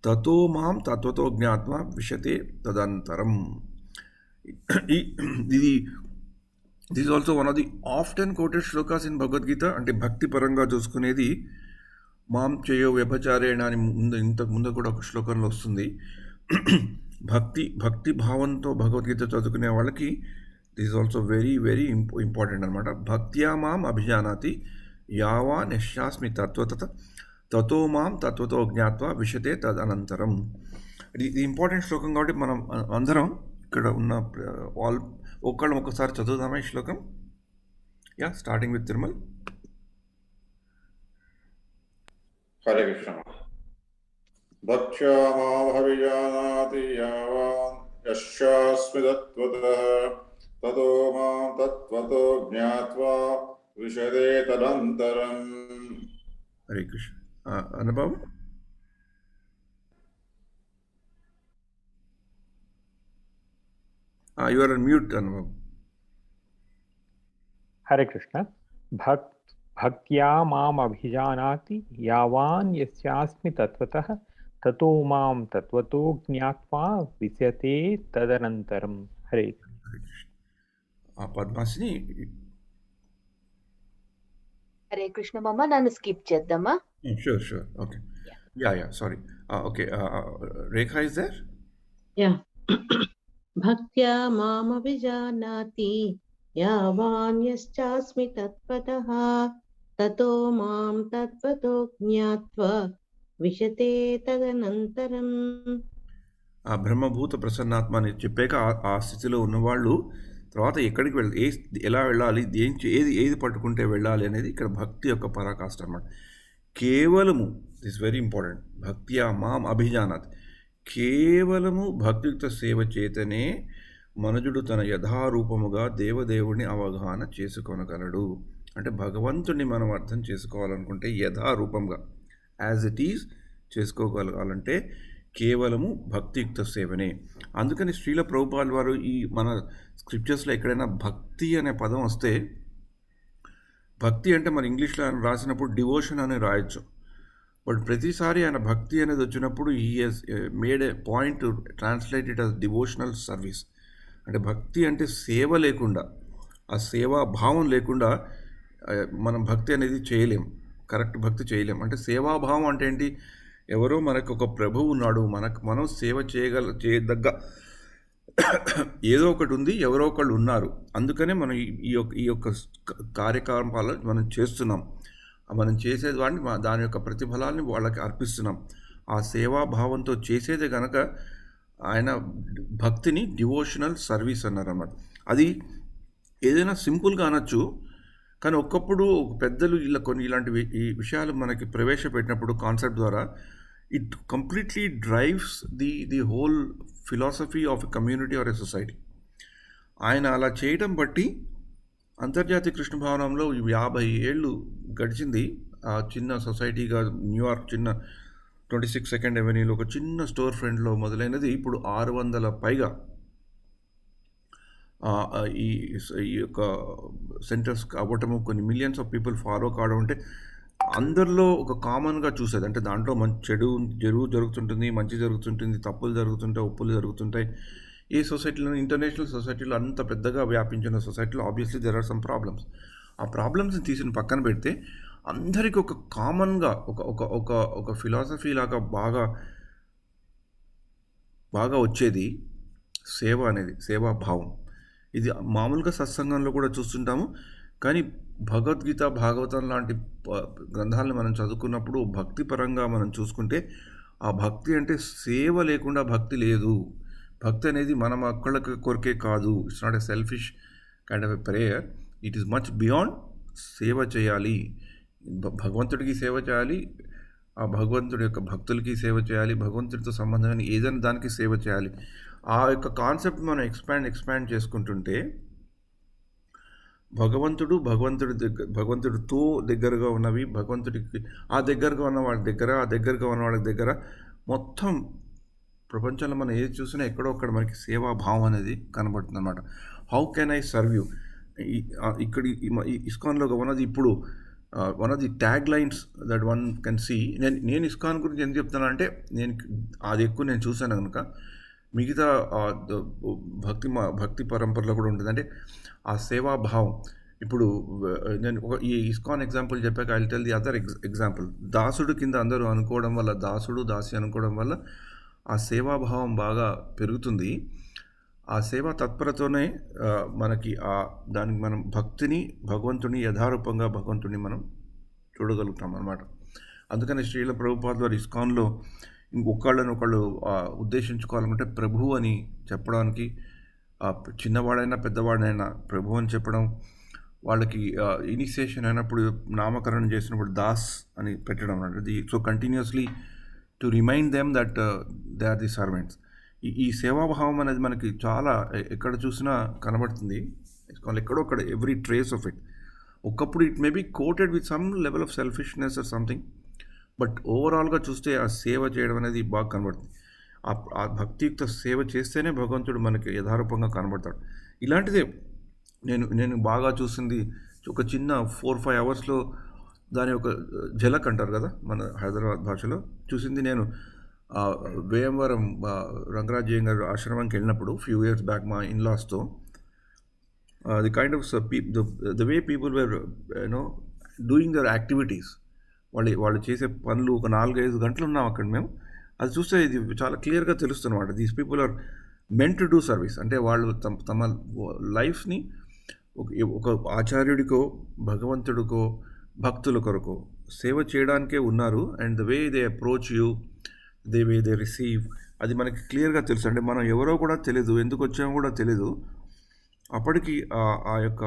తతో మాం తత్వతో జ్ఞాత్వా విశతే తదనంతరం. ఇది is also one of the often quoted శ్లోకాస్ ఇన్ భగవద్గీత. అంటే భక్తి పరంగా చూసుకునేది మాం చేయో వ్యభచారేణ అని ఇంతకు ముందు కూడా ఒక శ్లోకంలో వస్తుంది. భక్తి భావంతో భగవద్గీత చదువుకునే వాళ్ళకి this is also very very important అనమాట. భక్త్యా మాం అభిజానాతి యావాన్ యశ్చాస్మి తత్వత తతో మాం తత్వతో జ్ఞాత్వా విశతే తదనంతరం. ఇది ఇంపార్టెంట్ శ్లోకం కాబట్టి మనం అందరం ఇక్కడ ఉన్న ఒక్కసారి చదువుదామా ఈ శ్లోకం? Yeah, starting with Tirumal. Hare Krishna. భక్త్యా మామభిజానాతి యావాన్ యశ్చాస్మి తత్వతః తతో మాం తత్వతో జ్ఞాత్వా విశదే తదనంతరం. హరే కృష్ణ. అనుభవం. యు ఆర్ ఆన్ మ్యూట్ అనుభవం. హరే కృష్ణ. భక్త్యా మాం అభిజానాతి యావాన్ యస్యాస్మి తత్వతః తతో మాం తత్వతో జ్ఞాత్వా విశతే తదనంతరం. హరే కృష్ణ. పద్మాసిని. హరే కృష్ణ మామ, నన్ను స్కిప్ చేద్దామా? Sure. Okay. Yeah sorry. Okay. Rekha is there? Yeah. భక్త్యా మామభిజానాతి యావాన్ యశ్చాస్మి తత్వతః తతో మాం తత్వతో జ్ఞాత్వా విశతే తదనంతరం. ఆ బ్రహ్మభూత ప్రసన్నాత్మ అని చెప్పాక ఆ స్థితిలో ఉన్నవాళ్ళు తర్వాత ఎక్కడికి ఎలా వెళ్ళాలి, ఏది పట్టుకుంటే వెళ్ళాలి అనేది ఇక్కడ భక్తి యొక్క పరాకాష్ట అన్నమాట. కేవలము దిస్ వెరీ ఇంపార్టెంట్. భక్త్యా మాం అభిజానాతి, కేవలము భక్తియుక్త సేవ చేతనే మనుజుడు తన యథారూపముగా దేవదేవుడిని అవగాహన చేసుకొనగలడు. అంటే భగవంతుడిని మనం అర్థం చేసుకోవాలనుకుంటే యథారూపంగా యాజ్ ఇట్ ఈజ్ చేసుకోగలగాలంటే కేవలము భక్తియుక్త సేవనే. అందుకని శ్రీల ప్రభుపాల్ వారు ఈ మన స్క్రిప్చర్స్లో ఎక్కడైనా భక్తి అనే పదం వస్తే, భక్తి అంటే మన ఇంగ్లీష్లో ఆయన రాసినప్పుడు డివోషన్ అని రాయొచ్చు, బట్ ప్రతిసారి ఆయన భక్తి అనేది వచ్చినప్పుడు he has made a point to translate it as devotional service. అంటే భక్తి అంటే సేవ లేకుండా, ఆ సేవా భావం లేకుండా మనం భక్తి అనేది చేయలేం, కరెక్ట్ భక్తి చేయలేం. అంటే సేవాభావం అంటే ఏంటి? ఎవరో మనకు ఒక ప్రభువు ఉన్నాడు, మనం సేవ చేయదగ్గ ఏదో ఒకటి ఉంది, ఎవరో ఒకళ్ళు ఉన్నారు, అందుకనే మనం ఈ యొక్క కార్యకలాపాలు మనం చేస్తున్నాం. మనం చేసేది వాడిని దాని యొక్క ప్రతిఫలాన్ని వాళ్ళకి అర్పిస్తున్నాం. ఆ సేవాభావంతో చేసేదే కనుక ఆయన భక్తిని డివోషనల్ సర్వీస్ అన్నారన్నమాట. అది ఏదైనా సింపుల్గా అనొచ్చు, కానీ ఒక్కప్పుడు పెద్దలు ఇలాంటి ఈ విషయాలు మనకి ప్రవేశపెట్టినప్పుడు కాన్సెప్ట్ ద్వారా it completely drives the whole philosophy of a community or a society. ఆయన అలా చేయడం బట్టి అంతర్జాతీయ కృష్ణ భవనంలో 50 ఏళ్ళు గడిచింది. ఆ చిన్న సొసైటీగా న్యూయార్క్ చిన్న 26 సెకండ్ అవెన్యూలో ఒక చిన్న స్టోర్ ఫ్రంట్లో మొదలైనది ఇప్పుడు 600 పైగా ఈ యొక్క సెంటర్స్ అవ్వటము, కొన్ని మిలియన్స్ ఆఫ్ పీపుల్ ఫాలో కావడం, అంటే అందరిలో ఒక కామన్గా చూసేది. అంటే దాంట్లో చెడు జరుగుతుంటుంది, మంచి జరుగుతుంటుంది, తప్పులు జరుగుతుంటాయి, ఒప్పులు జరుగుతుంటాయి. ఈ సొసైటీలో, ఇంటర్నేషనల్ సొసైటీలో, అంత పెద్దగా వ్యాపించిన సొసైటీలో obviously there are some problems. ఆ ప్రాబ్లమ్స్ని తీసిన పక్కన పెడితే అందరికీ ఒక కామన్గా ఒక ఫిలాసఫీ లాగా బాగా వచ్చేది సేవ అనేది, సేవాభావం. ఇది మామూలుగా సత్సంగంలో కూడా చూస్తుంటాము, కానీ భగవద్గీత, భాగవతం లాంటి గ్రంథాలను మనం చదువుకున్నప్పుడు భక్తిపరంగా మనం చూసుకుంటే ఆ భక్తి అంటే సేవ లేకుండా భక్తి లేదు. భక్తి అనేది మనం ఒక్కళ్ళకి కొరకే కాదు. It's not a selfish kind of a prayer. It is much beyond. సేవ చేయాలి, భగవంతుడికి సేవ చేయాలి, ఆ భగవంతుడి యొక్క భక్తులకి సేవ చేయాలి, భగవంతుడితో సంబంధమైన ఏదైనా దానికి సేవ చేయాలి. ఆ యొక్క కాన్సెప్ట్ మనం ఎక్స్పాండ్ చేసుకుంటుంటే భగవంతుడితో దగ్గరగా ఉన్నవి, భగవంతుడికి ఆ దగ్గరగా ఉన్న వాళ్ళ దగ్గర, ఆ దగ్గరగా ఉన్న వాళ్ళ దగ్గర మొత్తం ప్రపంచంలో మనం ఏది చూసినా ఎక్కడో అక్కడ మనకి సేవాభావం అనేది కనబడుతుంది అనమాట. How can I serve you? ఇక్కడ ఇస్కాన్లో one of the tag lines that one can see. నేను ఇస్కాన్ గురించి ఎందుకు చెప్తాను అంటే, అది ఎక్కువ నేను చూశాను కనుక. మిగతా భక్తి పరంపరలో కూడా ఉంటుంది. అంటే ఆ సేవాభావం. ఇప్పుడు నేను ఈ ఇస్కాన్ ఎగ్జాంపుల్ చెప్పాక I will tell the other example. దాసుడు కింద అందరూ అనుకోవడం వల్ల, దాసుడు దాసి అనుకోవడం వల్ల ఆ సేవాభావం బాగా పెరుగుతుంది. ఆ సేవా తత్పరతోనే మనకి దానికి మనం భక్తిని, భగవంతుని యథారూపంగా భగవంతుని మనం చూడగలుగుతాం అన్నమాట. అందుకని శ్రీల ప్రభుపాదుల వారు ఇస్కాన్లో ఒకళ్ళు ఉద్దేశించుకోవాలంటే ప్రభు అని చెప్పడానికి, చిన్నవాడైనా పెద్దవాడైనా ప్రభు అని చెప్పడం, వాళ్ళకి ఇనిషియేషన్ అయినప్పుడు నామకరణం చేసినప్పుడు దాస్ అని పెట్టడం అంటే so continuously to remind them that they are the servants. ఈ సేవాభావం అనేది మనకి చాలా ఎక్కడ చూసినా కనబడుతుంది. ఎక్కడొక్కడ ఎవ్రీ ట్రేస్ ఆఫ్ ఇట్. ఒకప్పుడు it may be quoted with some level of selfishness or something, but ఓవరాల్గా చూస్తే ఆ సేవ చేయడం అనేది బాగా కనబడుతుంది. ఆ భక్తియుక్త సేవ చేస్తేనే భగవంతుడు మనకి యథారూపంగా కనబడతాడు. ఇలాంటిదే నేను బాగా చూసింది. ఒక చిన్న 4-5 అవర్స్లో దాని ఒక ఝలక్ అంటారు కదా మన హైదరాబాద్ భాషలో, చూసింది నేను వేయంవరం రంగరాజయ్య గారు ఆశ్రమానికి వెళ్ళినప్పుడు ఫ్యూ ఇయర్స్ బ్యాక్ మా ఇన్లాస్తో. The kind of the way people were doing their activities, వాళ్ళు చేసే పనులు. ఒక 4-5 గంటలు ఉన్నాం అక్కడ మేము. అది చూస్తే ఇది చాలా క్లియర్గా తెలుస్తున్నమాట. These people are meant to do service. అంటే వాళ్ళు తమ లైఫ్ని ఒక ఆచార్యుడికో, భగవంతుడికో, భక్తుల కొరకు సేవ చేయడానికే ఉన్నారు. And the way they approach you, they way they receive, అది మనకి క్లియర్గా తెలుసు. అంటే మనం ఎవరో కూడా తెలీదు, ఎందుకు వచ్చామో కూడా తెలీదు. అప్పటికి ఆ యొక్క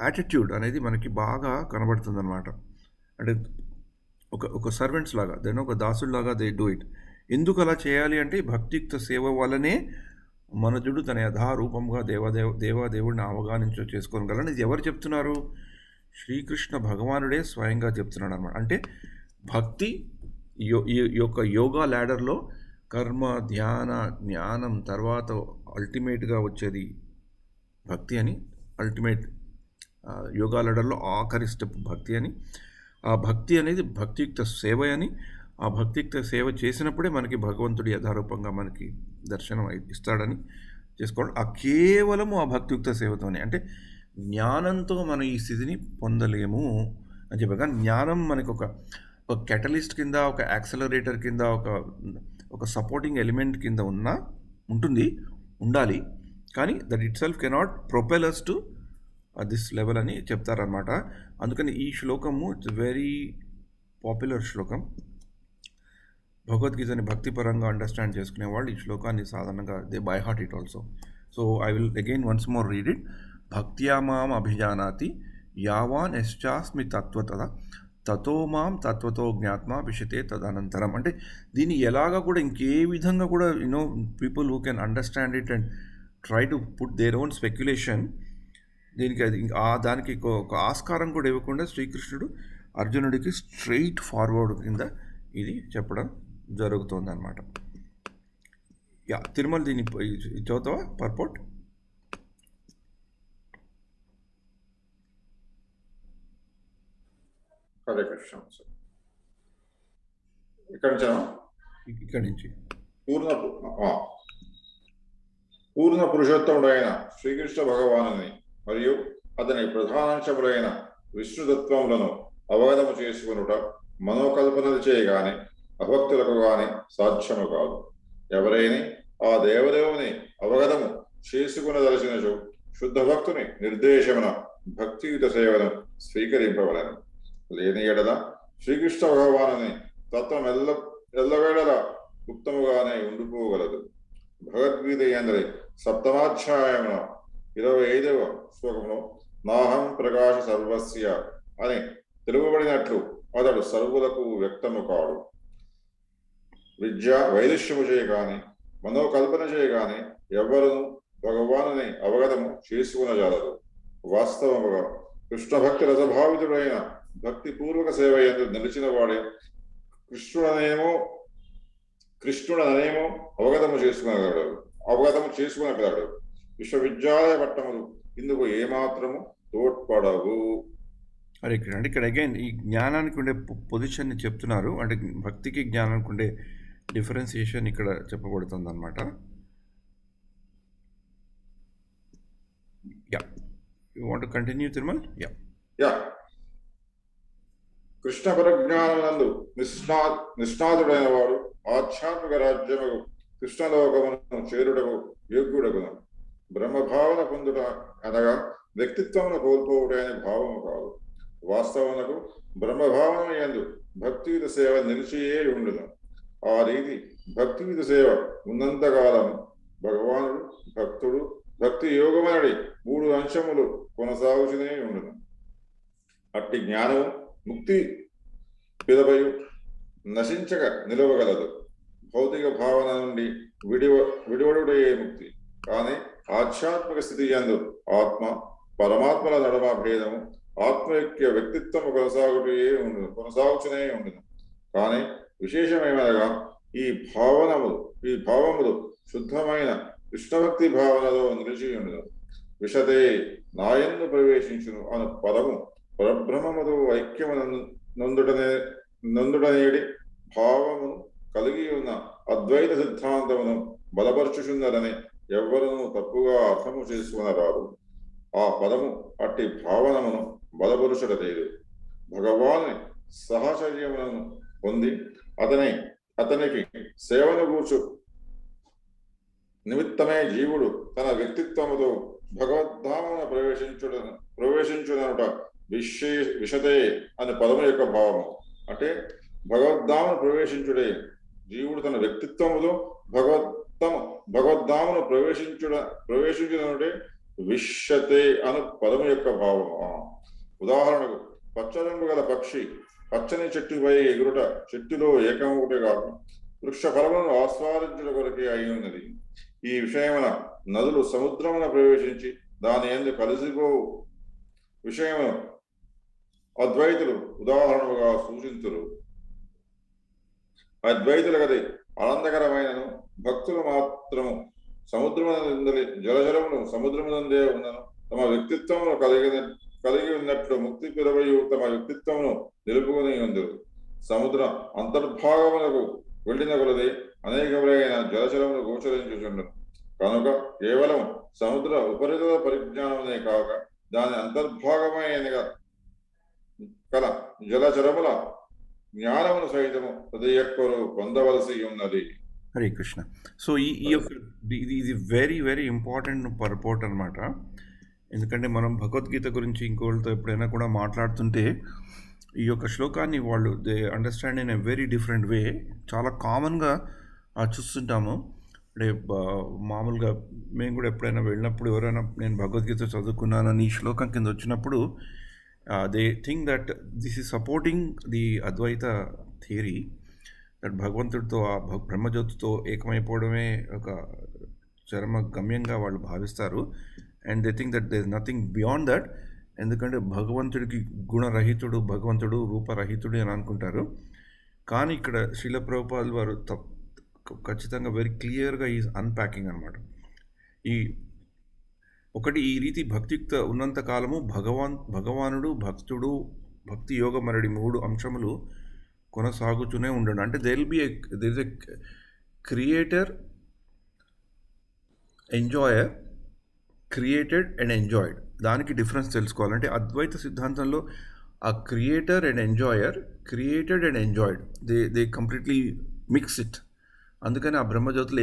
యాటిట్యూడ్ అనేది మనకి బాగా కనబడుతుంది అనమాట. అంటే ఒక సర్వెంట్స్ లాగా, దెన్ ఒక దాసుడిలాగా దే డూ ఇట్. ఎందుకు అలా చేయాలి అంటే భక్తియుక్త సేవ వల్లనే మనుజుడు తన యథారూపంగా దేవాదేవుడిని అవగాహన చేసుకోగలని. ఇది ఎవరు చెప్తున్నారు? శ్రీకృష్ణ భగవానుడే స్వయంగా చెప్తున్నాడు అనమాట. అంటే భక్తి ఈ యొక్క యోగా ల్యాడర్లో కర్మ, ధ్యాన, జ్ఞానం తర్వాత అల్టిమేట్గా వచ్చేది భక్తి అని. అల్టిమేట్ యోగా ల్యాడర్లో ఆఖరి స్టెప్ భక్తి అని. ఆ భక్తి అనేది భక్తియుక్త సేవ అని. ఆ భక్తియుక్త సేవ చేసినప్పుడే మనకి భగవంతుడి యథారూపంగా మనకి దర్శనం ఇస్తాడని చేసుకోవడం. కేవలము ఆ భక్తియుక్త సేవతోనే. అంటే జ్ఞానంతో మనం ఈ స్థితిని పొందలేము అని చెప్పారు. కానీ జ్ఞానం మనకు ఒక కెటలిస్ట్ కింద, ఒక యాక్సలరేటర్ కింద, ఒక సపోర్టింగ్ ఎలిమెంట్ కింద ఉండాలి. కానీ that itself cannot propel us to this level అని చెప్తారనమాట. అందుకని ఈ శ్లోకము ఇట్స్ వెరీ పాపులర్ శ్లోకం. భగవద్గీతని భక్తిపరంగా అండర్స్టాండ్ చేసుకునే వాళ్ళు ఈ శ్లోకాన్ని సాధారణంగా they by heart it also. So I will again once more read it. భక్త్యా మాం అభిజానాతి యావాన్ యశ్చాస్మి తత్వతః తతో మాం తత్వతో జ్ఞాత్మా విశతే తదనంతరం. అంటే దీన్ని ఎలాగా కూడా ఇంకే విధంగా కూడా people who can understand it and try to put their own speculation, దానికి ఒక ఆస్కారం కూడా ఇవ్వకుండా శ్రీకృష్ణుడు అర్జునుడికి స్ట్రెయిట్ ఫార్వర్డ్ కింద ఇది చెప్పడం జరుగుతుంది అన్నమాట. తిరుమల దీన్ని చదువుతావా పర్పోర్ట్? హరే కృష్ణ. ఇక్కడి నుంచి పూర్ణ పురుషోత్తముడైన శ్రీకృష్ణ భగవానుని మరియు అతని ప్రధానాంశములైన విష్ణుతత్వములను అవగతము చేసుకొనుట మనోకల్పనలు చేయగాని అభక్తులకు గాని సాధ్యము కాదు. ఎవరైనా ఆ దేవదేవుని అవగతము చేసుకునదలసినచు శుద్ధ భక్తుని నిర్దేశమున భక్తియుత సేవను స్వీకరింపవలను. లేని ఎడల శ్రీకృష్ణ భగవానుని తత్వం ఎల్లవేళలా గుప్తముగానే ఉండిపోగలదు. భగవద్గీత ఎందరి సప్తమాధ్యాయమున 25వ శ్లోకంలో నాహం ప్రకాశ సర్వస్య అని తెలుపబడినట్లు అతడు సర్వులకు వ్యక్తము కాడు. విద్య వైదుష్యము చేయగాని మనోకల్పన చేయగాని ఎవరును భగవానుని అవగతము చేసుకునజాలరు. వాస్తవముగా కృష్ణ భక్తి రసభావితుడైన భక్తి పూర్వక సేవ యందు నిలిచిన వాడే కృష్ణుడనేమో అవగతము చేసుకునగలడు. విశ్వవిద్యాలయ పట్టములు ఇందుకు ఏమాత్రము తోడ్పడవు. అరే అంటే ఇక్కడ అగైన్ ఈ జ్ఞానానికి ఉండే పొజిషన్ని చెప్తున్నారు. అంటే భక్తికి జ్ఞానానికి ఉండే డిఫరెన్సియేషన్ ఇక్కడ చెప్పబడుతుంది అనమాట. Yeah, you want to continue Tirumal? Yeah, Krishna పరజ్ఞానమునందు నిష్ణాతుడైన వాడు ఆధ్యాత్మిక రాజ్యముకు కృష్ణలోకమును చేరుటకు యోగ్యుడగును. బ్రహ్మభావన పొందుట అనగా వ్యక్తిత్వమును కోల్పోవుట అనే భావము కాదు. వాస్తవమునకు బ్రహ్మభావన యందు భక్తియుత సేవ నిలిచియే ఉండును. ఆ రీతి భక్తియుత సేవ ఉన్నంతకాలం భగవానుడు, భక్తుడు, భక్తి యోగమనడి 3 అంశములు కొనసాగుతూనే ఉండును. అట్టి జ్ఞానము ముక్తి పిదపయు నశించక నిలవగలదు. భౌతిక భావన నుండి విడివడుడే ముక్తి. కానీ ఆధ్యాత్మిక స్థితి యందు ఆత్మ పరమాత్మల నడమ భేదము ఆత్మైక్య వ్యక్తిత్వము కొనసాగుతూనే ఉండును. కానీ విశేషమేమనగా ఈ భావములు శుద్ధమైన కృష్ణభక్తి భావనలో నిలిచి ఉండును. విశదే నాయందు ప్రవేశించును అను పదము పరబ్రహ్మముతో ఐక్యము నందుడనేడి భావమును కలిగి ఉన్న అద్వైత సిద్ధాంతమును బలపరచుచున్నదని ఎవ్వరూ తప్పుగా అర్థము చేసుకునరాదు. ఆ పదము అట్టి భావనమును బలపరుచడలేదు. భగవాని సహచర్యములను పొంది అతనికి సేవను కూర్చు నిమిత్తమే జీవుడు తన వ్యక్తిత్వముతో భగవద్ధామను ప్రవేశించునట విశదే అని పదము యొక్క భావము. అంటే భగవద్ధామను ప్రవేశించుడే జీవుడు తన వ్యక్తిత్వముతో భగవద్ధామను ప్రవేశించునటే విశ్యతే అను పదము యొక్క భావము. ఉదాహరణకు పచ్చరంగు గల పక్షి పచ్చని చెట్టుపై ఎగురుట చెట్టులో ఏకమొకటే కాదు వృక్ష ఫలములను ఆస్వాదించుట కొరకే అయి ఉన్నది. ఈ విషయమున నదులు సముద్రమున ప్రవేశించి దాని యందు కలిసిపో విషయమును అద్వైతులు ఉదాహరణగా సూచింతురు. అద్వైతుల గది ఆనందకరమైనను భక్తులు మాత్రము సముద్రమునందలి జలజలమును సముద్రమునందే ఉన్నను తమ వ్యక్తిత్వమును కలిగి ఉన్నట్లు ముక్తి పిరవయు తమ వ్యక్తిత్వమును నిలుపుకొని ఉందరు. సముద్ర అంతర్భాగములకు వెళ్ళిన కొలది అనేకములైన జలచరమును గోచరించుచుండును. కనుక కేవలం సముద్ర ఉపరితల పరిజ్ఞానమునే కాక దాని అంతర్భాగమైన కల జలచరముల జ్ఞానమును సైతము ప్రతి ఒక్కరూ పొందవలసి ఉన్నది. హరే కృష్ణ. సో ఈ యొక్క ఇది వెరీ వెరీ ఇంపార్టెంట్ పర్పోర్ట్ అనమాట. ఎందుకంటే మనం భగవద్గీత గురించి ఇంకోళ్ళతో ఎప్పుడైనా కూడా మాట్లాడుతుంటే ఈ యొక్క శ్లోకాన్ని వాళ్ళు they understand in a very different way. చాలా కామన్గా చూస్తుంటాము. అంటే మామూలుగా మేము కూడా ఎప్పుడైనా వెళ్ళినప్పుడు ఎవరైనా నేను భగవద్గీత చదువుకున్నానని ఈ శ్లోకం కింద వచ్చినప్పుడు they think that this is supporting the Advaita theory, that భగవంతుడితో ఆ బ్రహ్మజ్యోతితో ఏకమైపోవడమే ఒక చరమ గమ్యంగా వాళ్ళు భావిస్తారు. And they think that they is nothing beyond that. ఎందుకంటే భగవంతుడికి గుణరహితుడు, భగవంతుడు రూపరహితుడు అని అనుకుంటారు. కానీ ఇక్కడ శ్రీల ప్రభుపాదుల వారు ఖచ్చితంగా వెరీ క్లియర్గా ఈజ్ అన్ప్యాకింగ్ అనమాట. ఈ రీతి భక్తియుక్త ఉన్నంత కాలము భగవానుడు, భక్తుడు, భక్తి యోగం మరడి 3 అంశములు కొనసాగుతూనే ఉండడు. అంటే there is a creator, enjoyer, created and enjoyed. దానికి డిఫరెన్స్ తెలుసుకోవాలంటే అద్వైత సిద్ధాంతంలో ఆ creator and enjoyer, created and enjoyed they completely mix it. అందుకని ఆ బ్రహ్మజ్యోతులు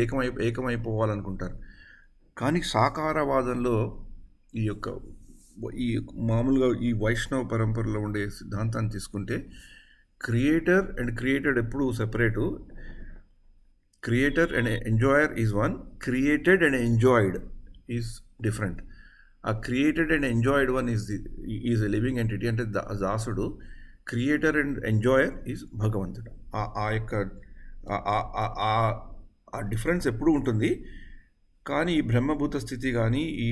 ఏకమైపోవాలనుకుంటారు. కానీ సాకారవాదంలో ఈ మామూలుగా ఈ వైష్ణవ పరంపరలో ఉండే సిద్ధాంతాన్ని తీసుకుంటే క్రియేటర్ అండ్ క్రియేటెడ్ ఎప్పుడు separate, Creator and enjoyer is one. Created and enjoyed is different. A created and enjoyed one is a living entity అంటే దాసుడు. క్రియేటర్ అండ్ ఎంజాయర్ ఈజ్ భగవంతుడు. ఆ యొక్క ఆ డిఫరెన్స్ ఎప్పుడు ఉంటుంది. కానీ ఈ బ్రహ్మభూత స్థితి కానీ ఈ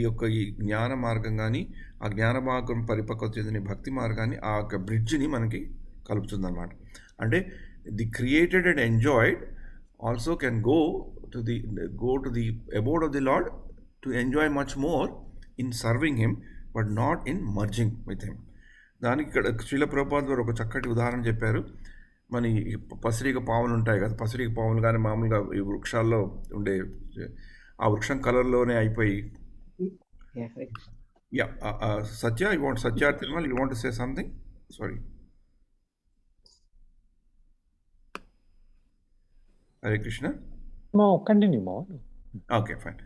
జ్ఞాన మార్గం కానీ ఆ జ్ఞాన మార్గం పరిపక్వత చెందిన భక్తి మార్గాన్ని ఆ యొక్క బ్రిడ్జ్ని మనకి కలుపుతుంది అనమాట. అంటే the created and enjoyed also can go to the abode of the Lord to enjoy much more in serving him, but not in merging with him. దానికి ఇక్కడ శ్రీల ప్రభుపాద వారు ఒక చక్కటి ఉదాహరణ చెప్పారు. మన ఈ పసిరిక పాములు ఉంటాయి కదా, పసిరిక పాములు కానీ మామూలుగా ఈ వృక్షాల్లో ఉండే ఆ వృక్షం కలర్లోనే అయిపోయి. Satya Tirumala, you want to say something? Sorry. Hare Krishna. No, continue more. Okay, fine.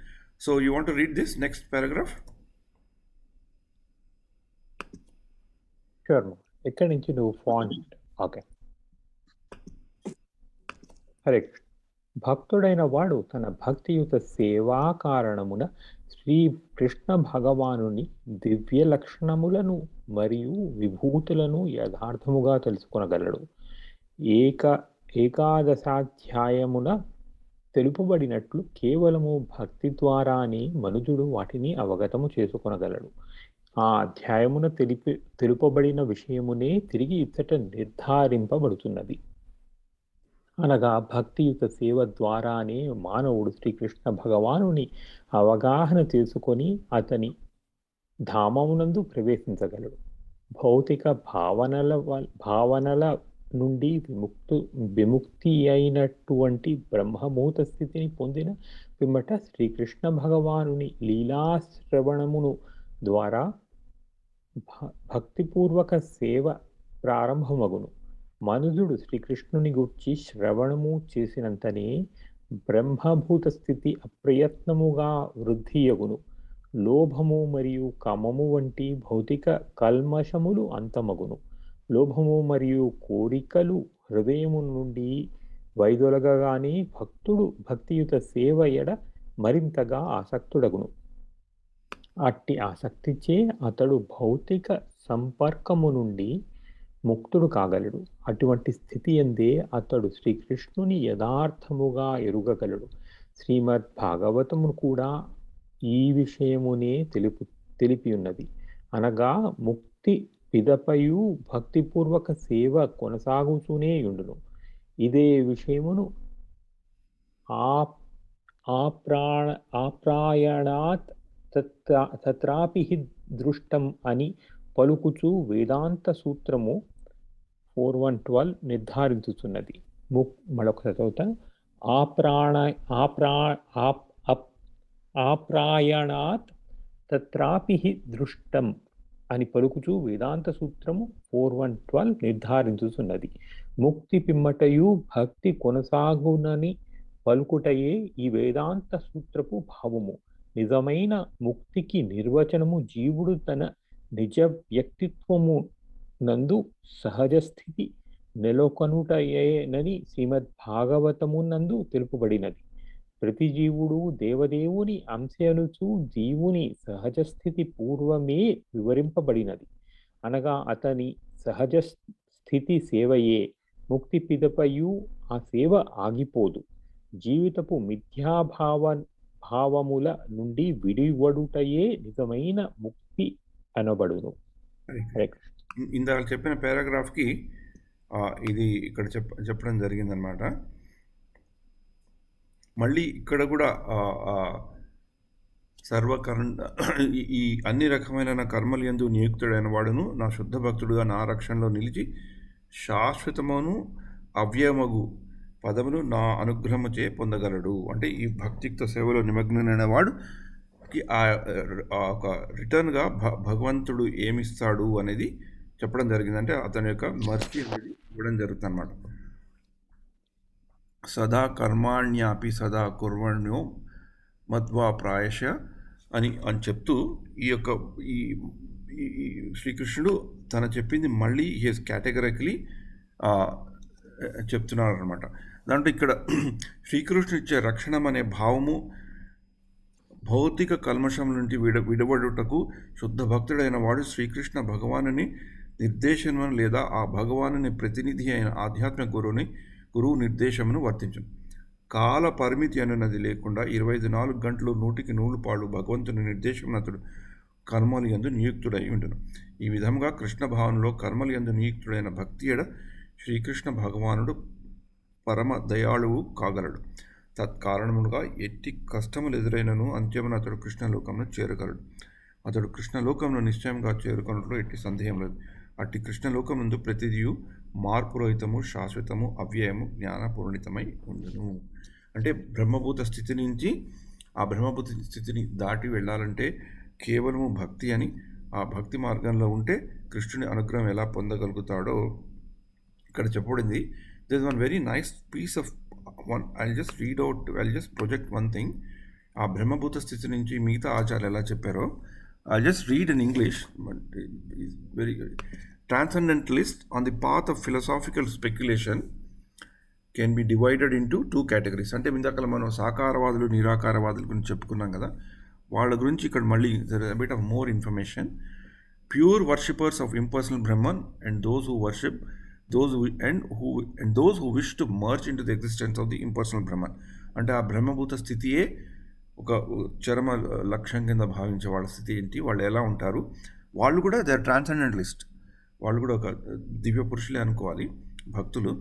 So you want to read this next paragraph? Sure. ఎక్కడి నుంచి నువ్వు ఫాంట్? ఓకే. హరే కృష్ణ. భక్తుడైన వాడు తన భక్తియుత సేవా కారణమున శ్రీ కృష్ణ భగవానుని దివ్య లక్షణములను మరియు విభూతులను యథార్థముగా తెలుసుకొనగలడు. ఏకాదశాధ్యాయమున తెలుపబడినట్లు కేవలము భక్తి ద్వారానే మనుజుడు వాటిని అవగతము చేసుకొనగలడు. ఆ అధ్యాయమున తెలుపబడిన విషయమునే తిరిగి ఇచ్చట నిర్ధారింపబడుతున్నది. అనగా భక్తియుత సేవ ద్వారానే మానవుడు శ్రీకృష్ణ భగవానుని అవగాహన చేసుకొని అతని ధామమునందు ప్రవేశించగలడు. భౌతిక భావనల నుండి విముక్తి అయినటువంటి బ్రహ్మభూత స్థితిని పొందిన పిమ్మట శ్రీకృష్ణ భగవానుని లీలాశ్రవణమును ద్వారా భక్తిపూర్వక సేవ ప్రారంభమగును. మనుజుడు శ్రీకృష్ణుని గూర్చి శ్రవణము చేసినంతనే బ్రహ్మభూత స్థితి అప్రయత్నముగా వృద్ధియగును. లోభము మరియు కామము వంటి భౌతిక కల్మషములు అంతమగును. లోభము మరియు కోరికలు హృదయము నుండి వైదొలగగానే భక్తుడు భక్తియుత సేవ ఎడ మరింతగా ఆసక్తుడగును. అట్టి ఆసక్తిచే అతడు భౌతిక సంపర్కము నుండి ముక్తుడు కాగలడు. అటువంటి స్థితి యందే అతడు శ్రీకృష్ణుని యథార్థముగా ఎరుగగలడు. శ్రీమద్ భాగవతము కూడా ఈ విషయమునే తెలిపి ఉన్నది. అనగా ముక్తి పిదపయు భక్తిపూర్వక సేవ కొనసాగుతూనే ఉండును. ఇదే విషయమును ఆప్రాయణాత్ తత్రాపి దృష్టం అని పలుకుచు వేదాంత సూత్రము 4.1.12 నిర్ధారించుతున్నది. మరొకసారి చదువుతాను. ఆప్రాయణాత్ తత్రాపి దృష్టం అని పలుకుచు వేదాంత సూత్రము 4.1.12 నిర్ధారించుతున్నది. ముక్తి పిమ్మటయు భక్తి కొనసాగునని పలుకుటయే ఈ వేదాంత సూత్రపు భావము. నిజమైన ముక్తికి నిర్వచనము జీవుడు తన నిజ వ్యక్తిత్వము నందు సహజ స్థితి నెలకొనుటయేనని శ్రీమద్ భాగవతము నందు తెలుపబడినది. ప్రతి జీవుడు దేవదేవుని అంశనుచు జీవుని సహజ స్థితి పూర్వమే వివరింపబడినది. అనగా అతని సహజ స్థితి సేవయే. ముక్తి పిదపయు ఆ సేవ ఆగిపోదు. జీవితపు మిథ్యాభావముల నుండి విడివడుటయే నిజమైన ముక్తి అనబడును. ఇందాక చెప్పిన పారాగ్రాఫ్కి ఇది ఇక్కడ చెప్పడం జరిగిందనమాట. మళ్ళీ ఇక్కడ కూడా ఈ అన్ని రకమైన కర్మలు యందు నియుక్తుడైన వాడును నా శుద్ధ భక్తుడుగా నా రక్షణలో నిలిచి శాశ్వతమును అవ్యయమగు పదమును నా అనుగ్రహముచే పొందగలడు. అంటే ఈ భక్తియుక్త సేవలో నిమగ్నమైన వాడుకి ఒక రిటర్న్గా భగవంతుడు ఏమిస్తాడు అనేది చెప్పడం జరిగిందంటే అతని యొక్క మర్జీ అనేది ఇవ్వడం జరుగుతుంది అన్నమాట. సదా కర్మాణ్యాపి సదా కుర్వణ్యో మద్వా ప్రాయశ అని చెప్తూ ఈ శ్రీకృష్ణుడు తన చెప్పింది మళ్ళీ హీస్ కేటగరికలీ చెప్తున్నారు అనమాట. దాంట్లో ఇక్కడ శ్రీకృష్ణుడు ఇచ్చే రక్షణం అనే భావము భౌతిక కల్మషం నుండి విడబడుటకు శుద్ధ భక్తుడైన వాడు శ్రీకృష్ణ భగవానుని నిర్దేశమును లేదా ఆ భగవానుని ప్రతినిధి అయిన ఆధ్యాత్మిక గురువు నిర్దేశమును వర్తించును. కాల పరిమితి అనున్నది లేకుండా 24 గంటలు 100కి పాళ్ళు భగవంతుని నిర్దేశం అతడు కర్మలు యందు నియుక్తుడై ఉండును. ఈ విధంగా కృష్ణ భావనలో కర్మలు యందు నియుక్తుడైన భక్తి ఎడ శ్రీకృష్ణ భగవానుడు పరమ దయాళువు కాగలడు. తత్కారణముగా ఎట్టి కష్టములు ఎదురైనను అంత్యమున అతడు కృష్ణలోకంలో చేరగలడు. అతడు కృష్ణలోకంలో నిశ్చయంగా చేరుకున్నట్లు ఎట్టి సందేహం లేదు. అట్టి కృష్ణలోకం నందు ప్రతిదియు మార్పురహితము, శాశ్వతము, అవ్యయము, జ్ఞానపూర్ణితమై ఉండును. అంటే బ్రహ్మభూత స్థితి నుంచి ఆ బ్రహ్మభూత స్థితిని దాటి వెళ్ళాలంటే కేవలము భక్తి అని, ఆ భక్తి మార్గంలో ఉంటే కృష్ణుని అనుగ్రహం ఎలా పొందగలుగుతాడో ఇక్కడ చెప్పబడింది. This one very nice piece of one. I'll just project one thing. ఆ బ్రహ్మభూత స్థితి నుంచి మిగతా ఆచారాలు ఎలా చెప్పారో I'll just read in English, but it's very transcendentalist on the path of philosophical speculation can be divided into 2 categories. అంటే ఇందాక మనం సాకారవాదులు నిరాకారవాదుల గురించి చెప్పుకున్నాం కదా, వాళ్ళ గురించి ఇక్కడ మళ్ళీ there is a bit of more information. Pure worshippers of impersonal Brahman and those who worship those who wish to merge into the existence of the impersonal Brahman. అంటే ఆ బ్రహ్మభూత స్థితియే ఒక చరమ లక్ష్యం కింద భావించే వాళ్ళ స్థితి ఏంటి, వాళ్ళు ఎలా ఉంటారు, వాళ్ళు కూడా దే ఆర్ ట్రాన్సెండెంటలిస్ట్, వాళ్ళు కూడా ఒక దివ్య పురుషులే అనుకోవాలి భక్తులు.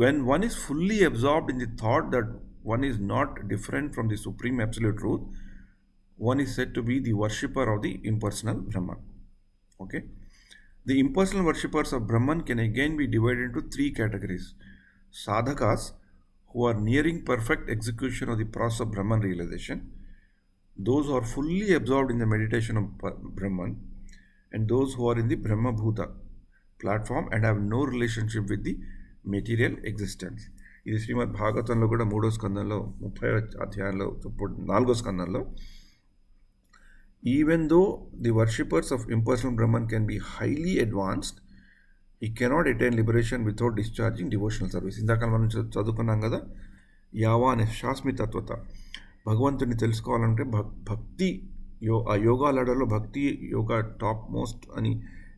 When one is fully absorbed in the thought that one is not different from the supreme absolute truth, one is said to be the worshipper of the impersonal Brahman. Okay. The impersonal worshippers of Brahman can again be divided into 3 categories. Sadhakas, who are nearing perfect execution of the process of Brahman realization, those who are fully absorbed in the meditation of Brahman, and those who are in the Brahma Bhuta platform and have no relationship with the material existence. ఇది శ్రీమద్ భాగవతంలో కూడా 3వ స్కందంలో 30వ అధ్యాయంలో 4వ స్కందంలో, even though the worshippers of impersonal Brahman can be highly advanced, he cannot attain liberation without discharging devotional service. ఇందాక మనం చదువుకున్నాం కదా, యావా అనే శాస్మి తత్వత, భగవంతుని తెలుసుకోవాలంటే భక్తి ఆ యోగాలలో భక్తి యోగా టాప్ మోస్ట్ అని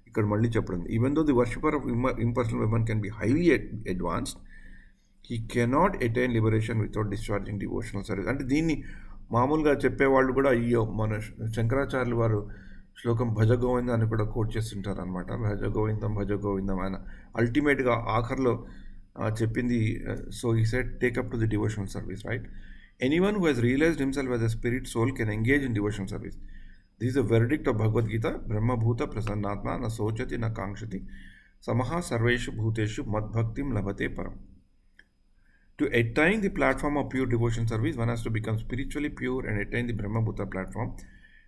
ఇక్కడ మళ్ళీ చెప్పడం. Even though the worshipper of impersonal Brahman can be highly advanced, he cannot attain liberation without discharging devotional service. అంటే దీన్ని మామూలుగా చెప్పేవాళ్ళు కూడా అయ్యో మన శంకరాచార్యులు వారు శ్లోకం భజ గోవిందం అని కూడా కోట్ చేస్తుంటారు అనమాట. భజ గోవిందం ఆయన అల్టిమేట్గా ఆఖర్లో చెప్పింది. సో ఈ set take up to the devotional service, right? Anyone who has realized himself as a spirit soul can engage in devotional service. This is the verdict of Bhagavad Gita. బ్రహ్మభూత ప్రసన్నాత్మ న శోచతి న కాంక్షతి సమహ సర్వేషు భూతేషు మద్భక్తిం లభతే పరం. To attain the platform of pure devotion service, one has to become spiritually pure and attain the Brahma Bhuta platform,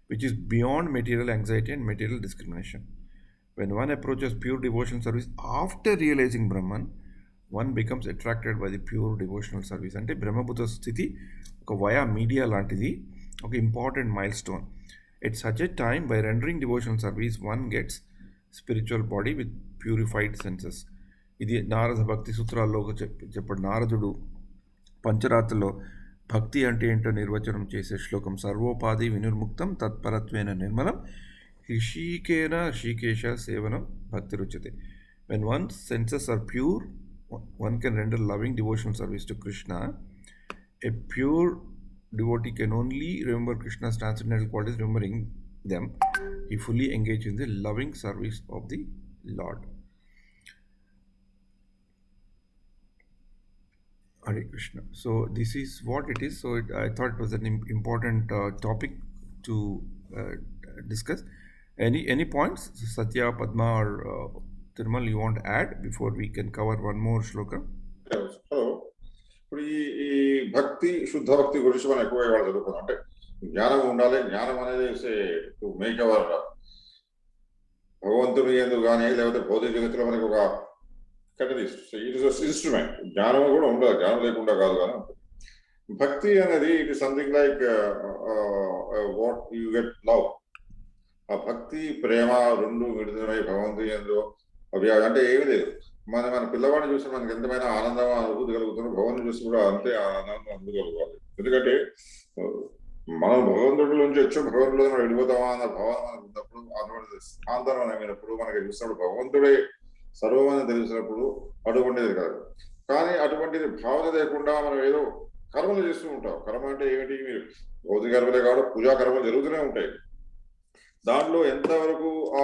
which is beyond material anxiety and material discrimination. When one approaches pure devotion service after realizing Brahman, one becomes attracted by the pure devotional service. అంటే బ్రహ్మభూత స్థితి ఒక via media లాంటిది, ఒక important mile stone. At such a time, by rendering devotional service, one gets spiritual body with purified senses. ఇది నారద భక్తి సూత్రాల్లో చెప్పాడు. నారదుడు పంచరాత్రలో భక్తి అంటే ఏంటో నిర్వచనం చేసే శ్లోకం, సర్వోపాధి వినిర్ముక్తం తత్పరత్వేన నిర్మలం ఋషికేన ఋషికేశ సేవనం భక్తి రుచ్యతే. When one senses are pure, one can render loving devotional service to Krishna. A pure devotee can only remember Krishna's transcendental qualities. Remembering them, he fully engages in the loving service of the Lord. Hare Krishna. So this is what it is. So I thought it was an important topic to discuss. Any points, Satya, Padma, or Thirumal, you want to add before we can cover one more shloka? Hello, ఇప్పుడు ఈ భక్తి శుద్ధ భక్తి గురించి మనం ఎక్కువగా వాళ్ళు చదువుకున్నాం. అంటే జ్ఞానం ఉండాలి. జ్ఞానం అనేది టు మేక్ అవర్ భగవంతుని ఎందుకు కానీ లేకపోతే భౌతిక జగత్తులో మనకి ఒక ఇన్స్ట్రుమెంట్. జ్ఞానం కూడా ఉండాలి, జ్ఞానం లేకుండా కాదు కానీ ఉంటుంది. భక్తి అనేది it is something like what you get love. ఆ భక్తి ప్రేమ రెండు విడుదలై భగవంతుని యందు అవి అంటే ఏమి లేదు. మన పిల్లవాడిని చూసి మనకి ఎంతమైన ఆనందం అనుభూతి కలుగుతుందో భగవంతుని చూసి కూడా అంతే ఆనందం అనుభూతి కలగాలి. ఎందుకంటే మనం భగవంతుడి నుంచి వచ్చి భగవంతుడు మనం వెళ్ళిపోతామా అన్న భావన మనకు ఉన్నప్పుడు, అటువంటి ఆందోళన అయినప్పుడు మనకి చూసినప్పుడు భగవంతుడే సర్వమని తెలిసినప్పుడు అటువంటిది కాదు. కానీ అటువంటిది భావన లేకుండా మనం ఏదో కర్మలు చేస్తూ ఉంటాం. కర్మ అంటే ఏమిటి? మీరు భౌతిక కర్మలే కాదు, పూజా కర్మలు జరుగుతూనే ఉంటాయి. దాంట్లో ఎంతవరకు ఆ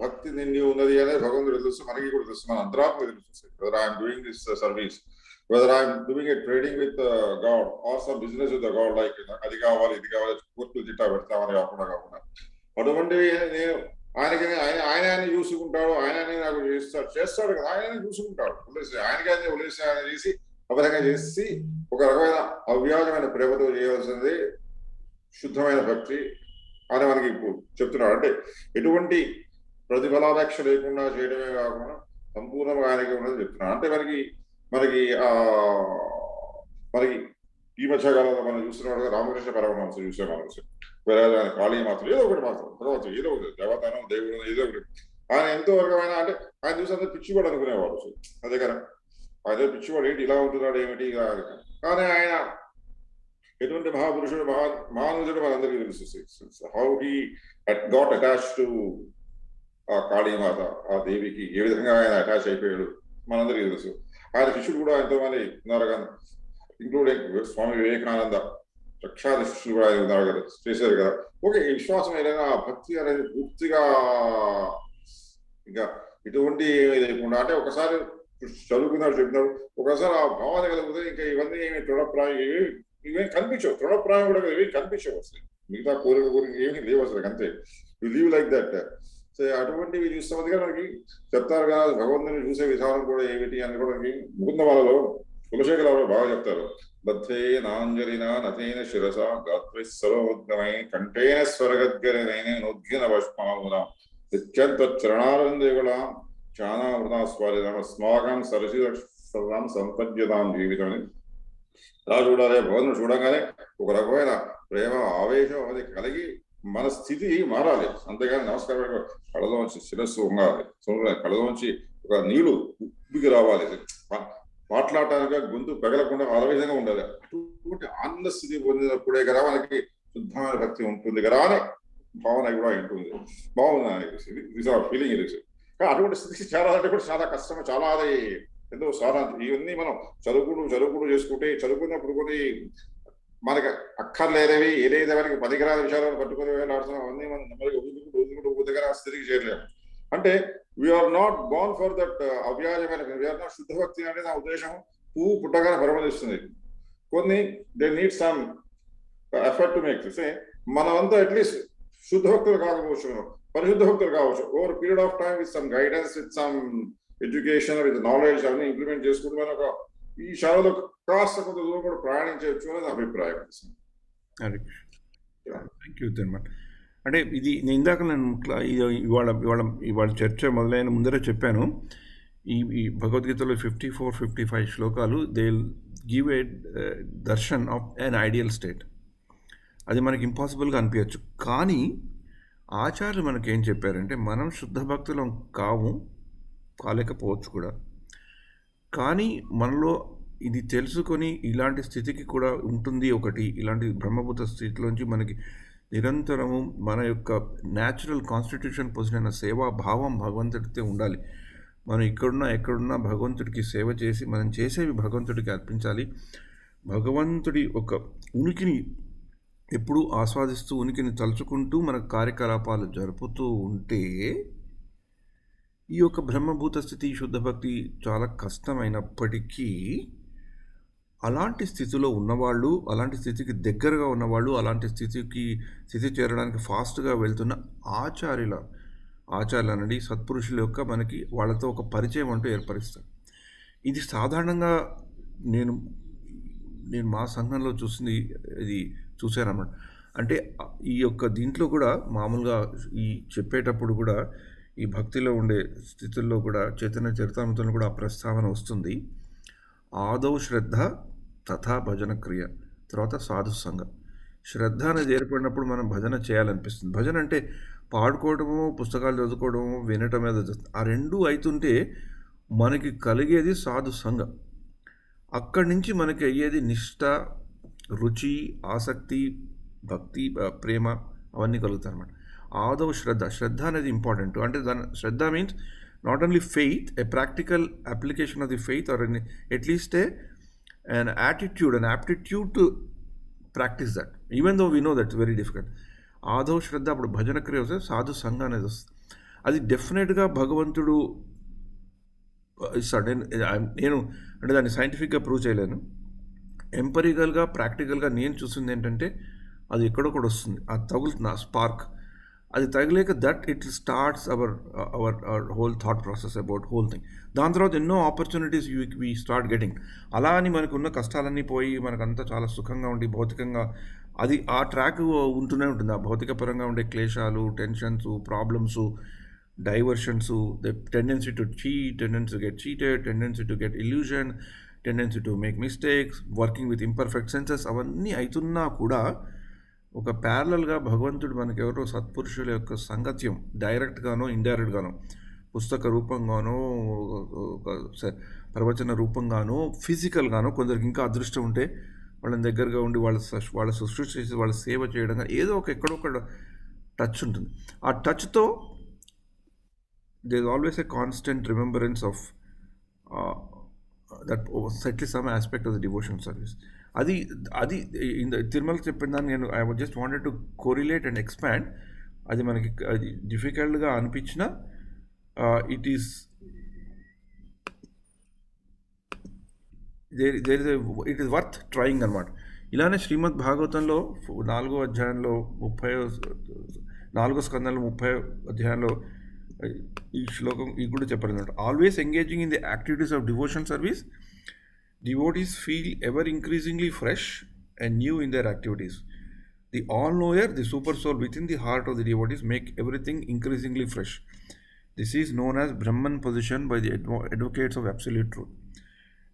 భక్తి నిండి ఉన్నది అనేది భగవంతుడు తెలుసు, మనకి కూడా తెలుసు, మన అంతరాత్మ తెలుస్తుంది. Whether I'm doing this service, whether I'm doing a trading with God or some business with God, like అది కావాలి ఇది కావాలి పూర్తులు తిట్టా పెడతామని కాకుండా అటువంటివి నేను ఆయన చూసుకుంటాడు, ఆయన నాకు చేస్తాడు కదా, ఆయన చూసుకుంటాడు. వదిలేసి ఆయనకి వదిలేసి ఆయన చేసి అపరంగా చేసి ఒక రకమైన అవ్యాజమైన ప్రేమతో చేయవలసింది శుద్ధమైన భక్తి అని మనకి ఇప్పుడు చెప్తున్నాడు. అంటే ఎటువంటి ప్రతిఫలాపేక్ష లేకుండా చేయడమే కాకుండా సంపూర్ణంగా ఆయనకి ఉన్నది చెప్తున్నాడు. అంటే మనకి ఈ మధ్య కాలంలో మనం చూస్తున్నాడు రామకృష్ణ పరమహంస చూసే మనం ఆయన కాళీ మాత్రం ఏదో ఒకటి మాత్రం తర్వాత ఏదో ఒకటి దేవతానం దేవుడు ఏదో ఒకటి ఆయన ఎంతో వర్గమైన అంటే ఆయన చూసి అంతా పిచ్చివాడు అనుకునేవాడు. అదే కదా ఆయన పిచ్చివాడు ఏంటి ఇలా ఉంటున్నాడు ఏమిటి కానీ ఆయన ఎటువంటి మహాపురుషుడు మహానుజుడు మనందరికీ తెలుసు. How he got attach to ఆ కాళీమాత, ఆ దేవికి ఏ విధంగా ఆయన అటాచ్ అయిపోయాడు మనందరికీ తెలుసు. ఆయన శిష్యుడు కూడా ఎంతో మంది ఉన్నారు కదా, ఇంక్లూడింగ్ స్వామి వివేకానంద లక్షాది శిష్యులు కూడా ఆయన ఉన్నారు కదా, చేశారు కదా. ఓకే, ఈ విశ్వాసం ఏదైనా భక్తి అనేది పూర్తిగా ఇంకా ఇటువంటి లేకుండా అంటే ఒకసారి చదువుకున్నారు చెప్పినారు, ఒకసారి ఆ భావన కలిగితే ఇంకా ఇవన్నీ ఏమి తృణప్రాయం ఇవేం కనిపించవు, తృణప్రాయం కూడా ఇవేం కనిపించవు అసలు. మిగతా కోరిక ఏమి లేవు అసలు, అంతే. You leave like that. So అటువంటివి చూస్తామని కానీ మనకి చెప్తారు కదా, భగవంతుని చూసే విధానం కూడా ఏమిటి అని కూడా ముకుంద వాళ్ళలో కులశేఖరరావు బాగా చెప్తారు. బద్ధే నాంజలిన నతేన శిరస గాత్ర సర్వోద్గమై కంఠేన స్వరగద్గరైన నోద్గిన వష్మామున నిత్యంత చరణారందేగుల చానామృతాస్వాదిదాం స్మాగం సరసిదాం సంపద్యతాం జీవితం అని అలా చూడాలి. భగవంతుడు చూడగానే ఒక రకమైన ప్రేమ ఆవేశం అది కలిగి మన స్థితి మారాలి. అంతేగాని నమస్కారం కళ్ళలోంచి శిరస్సు ఉండాలి, కళ్ళలోంచి ఒక నీళ్లు ఉబ్బికి రావాలి, మాట్లాడటానికి గొంతు పెగలకుండా ఆ విధంగా ఉండాలి. అటువంటి ఆనంద స్థితి పొందినప్పుడే కదా మనకి శుద్ధమైన భక్తి ఉంటుంది కదా అని భావన కూడా ఉంటుంది. బాగుంది ఫీలింగ్ ఇది. కానీ అటువంటి స్థితికి చేరాలంటే కూడా చాలా కష్టం, చాలా అది ఎంతో సారా. ఇవన్నీ మనం చదువుకుంటూ చేసుకుంటే చదువుకున్నప్పుడు కొన్ని మనకి అక్కర్లేనివి ఏదైతే మనకి పనికిరాని విషయాలను పట్టుకుని వెళ్ళాడుతున్నాం అవన్నీ మనం నెమ్మదిగా వదులుకుంటూ దగ్గర స్థితికి చేరలేము. అంటే we are not born for that అవ్యాజమైన, వీఆర్ నాట్ శుద్ధ భక్తి అంటే నా ఉద్దేశం పువ్వు పుట్టగానే పరిమళిస్తుంది. కొన్ని they need some effort to make this. మనమంతా అట్లీస్ట్ శుద్ధ భక్తులు కాకపోవచ్చు, పరిశుద్ధ భక్తులు కావచ్చు. Over period of time with some guidance, with some education, with knowledge అన్ని ఇంప్లిమెంట్ చేసుకుంటూ మనం ఒక ఈ శాలలో కాస్త కొంత దూరం కూడా ప్రయాణించవచ్చు అనేది అభిప్రాయం. థ్యాంక్ యూ ధన్యవాద్. అంటే ఇది నేను ఇందాక ఇవాళ చర్చ మొదలైన ముందరే చెప్పాను. ఈ భగవద్గీతలో 54-55 శ్లోకాలు they give a Darshan of N ideal state. అది మనకి ఇంపాసిబుల్గా అనిపించచ్చు, కానీ ఆచార్యులు మనకి ఏం చెప్పారంటే మనం శుద్ధ భక్తులం కాలేకపోవచ్చు కూడా, కానీ మనలో ఇది తెలుసుకొని ఇలాంటి స్థితికి కూడా ఉంటుంది ఒకటి. ఇలాంటి బ్రహ్మభూత స్థితిలోంచి మనకి నిరంతరము మన యొక్క న్యాచురల్ కాన్స్టిట్యూషన్ పొజిషన్ సేవా భావం భగవంతుడితో ఉండాలి. మనం ఎక్కడున్నా భగవంతుడికి సేవ చేసి మనం చేసేవి భగవంతుడికి అర్పించాలి. భగవంతుడి ఒక ఉనికిని ఎప్పుడూ ఆస్వాదిస్తూ ఉనికిని తలుచుకుంటూ మన కార్యకలాపాలు జరుపుతూ ఉంటే ఈ యొక్క బ్రహ్మభూత స్థితి శుద్ధ భక్తి చాలా కష్టమైనప్పటికీ అలాంటి స్థితిలో ఉన్నవాళ్ళు, అలాంటి స్థితికి దగ్గరగా ఉన్నవాళ్ళు, అలాంటి స్థితి చేరడానికి ఫాస్ట్గా వెళ్తున్న ఆచార్యులు అనేది సత్పురుషుల యొక్క మనకి వాళ్ళతో ఒక పరిచయం అంటూ ఏర్పరుస్తారు. ఇది సాధారణంగా నేను మా సంఘంలో చూశానన్నమాట. అంటే ఈ యొక్క దీంట్లో కూడా మామూలుగా ఈ చెప్పేటప్పుడు కూడా ఈ భక్తిలో ఉండే స్థితుల్లో కూడా చైతన్య చరితామృతంలో కూడా ఆ ప్రస్తావన వస్తుంది. ఆదౌ శ్రద్ధ తథా భజన క్రియ, తర్వాత సాధు సంఘం. శ్రద్ధ అనేది ఏర్పడినప్పుడు మనం భజన చేయాలనిపిస్తుంది. భజన అంటే పాడుకోవడము, పుస్తకాలు చదువుకోవడము, వినటం మీద ఆ రెండూ అవుతుంటే మనకి కలిగేది సాధు సంఘం. అక్కడి నుంచి మనకి అయ్యేది నిష్ఠ, రుచి, ఆసక్తి, భక్తి, ప్రేమ అవన్నీ కలుగుతాయి అన్నమాట. ఆదవ శ్రద్ధ అనేది ఇంపార్టెంట్. అంటే దాని శ్రద్ధ means not only faith, a practical application of the faith or at least an attitude, an aptitude to practice that, even though we know that's very difficult. ఆదవ శ్రద్ధ అప్పుడు భజన క్రియ వస్తే సాధు సంఘ అనేది వస్తుంది. అది డెఫినెట్గా భగవంతుడు ఇస్తాడు. నేను అంటే దాన్ని సైంటిఫిక్గా ప్రూవ్ చేయలేను. ఎంపరికల్గా, ప్రాక్టికల్గా నేను చూసింది ఏంటంటే అది ఎక్కడొక్కడ వస్తుంది, అది తగులుతుంది ఆ స్పార్క్. అది తగిలేక that it starts our whole thought process about whole thing. దాని తర్వాత ఎన్నో ఆపర్చునిటీస్ వీ స్టార్ట్ గెటింగ్. అలా అని మనకున్న కష్టాలన్నీ పోయి మనకంతా చాలా సుఖంగా ఉండి భౌతికంగా అది ఆ ట్రాక్ ఉంటూనే ఉంటుంది. ఆ భౌతిక పరంగా ఉండే క్లేశాలు, tensions, problems, diversions, the tendency to cheat, tendency to get cheated, tendency to get illusion, tendency to make mistakes, working with imperfect senses, అవన్నీ అవుతున్నా కూడా ఒక ప్యారలల్గా భగవంతుడు మనకి ఎవరో సత్పురుషుల యొక్క సంగత్యం డైరెక్ట్గానో ఇండైరెక్ట్గానో, పుస్తక రూపంగానో, ప్రవచన రూపంగానో, ఫిజికల్గానో, కొందరికి ఇంకా అదృష్టం ఉంటే వాళ్ళని దగ్గరగా ఉండి వాళ్ళ శుశ్రూష చేసి వాళ్ళ సేవ చేయడం, ఏదో ఒక ఎక్కడో ఒక టచ్ ఉంటుంది. ఆ టచ్తో there is always a constant remembrance of that certainly some aspect of the devotion service. అది తిరుమల చెప్పిన దాన్ని నేను I just wanted to correlate and expand. అది మనకి అది డిఫికల్ట్గా అనిపించిన it is it is worth trying అనమాట. ఇలానే శ్రీమద్ భాగవతంలో 4వ అధ్యాయంలో 4వ స్కందంలో 30వ అధ్యాయంలో ఈ శ్లోకం ఈ కూడా చెప్పారు అనమాట. Always engaging in the activities of devotion service, devotees feel ever increasingly fresh and new in their activities. The all-knower, the super soul within the heart of the devotees, make everything increasingly fresh. This is known as Brahman position by the advocates of absolute truth.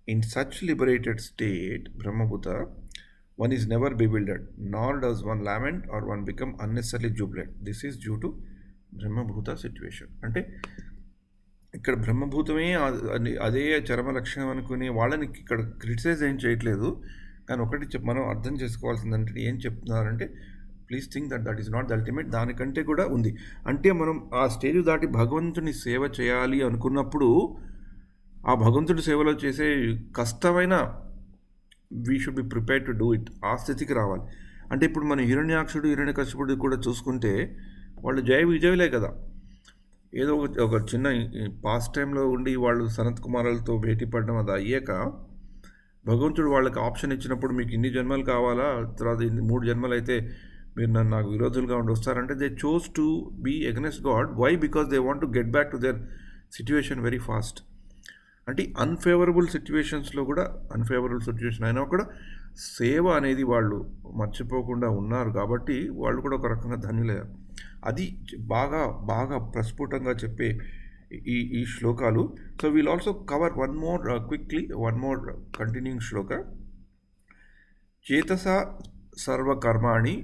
In such liberated state, Brahmabhuta, one is never bewildered, nor does one lament or one become unnecessarily jubilant. This is due to Brahmabhuta situation. అంటే ఇక్కడ బ్రహ్మభూతమే అదే చరమ లక్షణం అనుకుని వాళ్ళని ఇక్కడ criticise ఏం చేయట్లేదు. కానీ ఒకటి మనం అర్థం చేసుకోవాల్సిందంటే ఏం చెప్తున్నారంటే please think that is not the ultimate, దానికంటే కూడా ఉంది. అంటే మనం ఆ స్టేజ్ దాటి భగవంతుని సేవ చేయాలి అనుకున్నప్పుడు ఆ భగవంతుడి సేవలో చేసే కష్టమైన we should be prepared to do it. ఆ స్థితికి రావాలి. అంటే ఇప్పుడు మనం హిరణ్యాక్షుడు, హిరణ్యకశిపుడు కూడా చూసుకుంటే వాళ్ళు జయ విజయులే కదా. ఏదో ఒక చిన్న పాస్ట్ టైంలో ఉండి వాళ్ళు సనత్ కుమారులతో భేటీ పడడం అది అయ్యాక భగవంతుడు వాళ్ళకి ఆప్షన్ ఇచ్చినప్పుడు మీకు ఇన్ని జన్మలు కావాలా, తర్వాత 3 జన్మలు అయితే మీరు నాకు విరోధులుగా ఉండి వస్తారంటే they chose to be against God. Why? Because they want to get back to their situation very fast. అంటే అన్ఫేవరబుల్ సిచ్యువేషన్స్లో కూడా, అన్ఫేవరబుల్ సిచ్యువేషన్ అయినా కూడా సేవ అనేది వాళ్ళు మర్చిపోకుండా ఉన్నారు కాబట్టి వాళ్ళు కూడా ఒక రకంగా ధన్యులయ్యారు. అది బాగా బాగా ప్రస్ఫుటంగా చెప్పే ఈ శ్లోకాలు. So we'll also cover one more continuing shloka. చేతసా సర్వకర్మాణి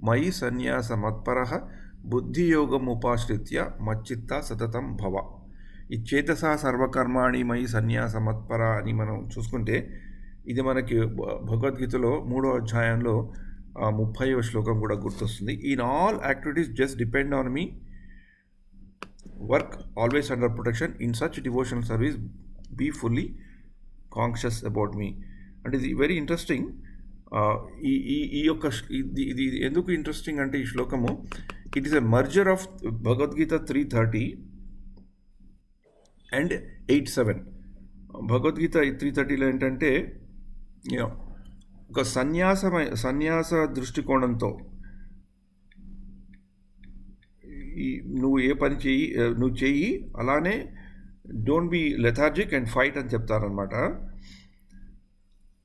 మయి సన్యాస మత్పరః బుద్ధియోగముపాశ్రిత్య మచ్చిత్త సతతం భవ. ఈ చేతసా సర్వకర్మాణి మయి సన్యాస మత్పర అని మనం చూసుకుంటే ఇది మనకి భగవద్గీతలో 3వ అధ్యాయంలో 30వ శ్లోకం కూడా గుర్తొస్తుంది. In all activities just depend on me, work always under protection, in such devotional service be fully conscious about me. అంటే ఇది వెరీ ఇంట్రెస్టింగ్. ఈ యొక్క ఇది ఎందుకు ఇంట్రెస్టింగ్ అంటే ఈ శ్లోకము it is a merger of Bhagavad Gita 3:30 and 8:7. Bhagavad Gita 3:30లో ఏంటంటే ఒక సన్యాస దృష్టికోణంతో నువ్వు ఏ పని నువ్వు చెయ్యి, అలానే don't be lethargic and fight అని చెప్తారనమాట.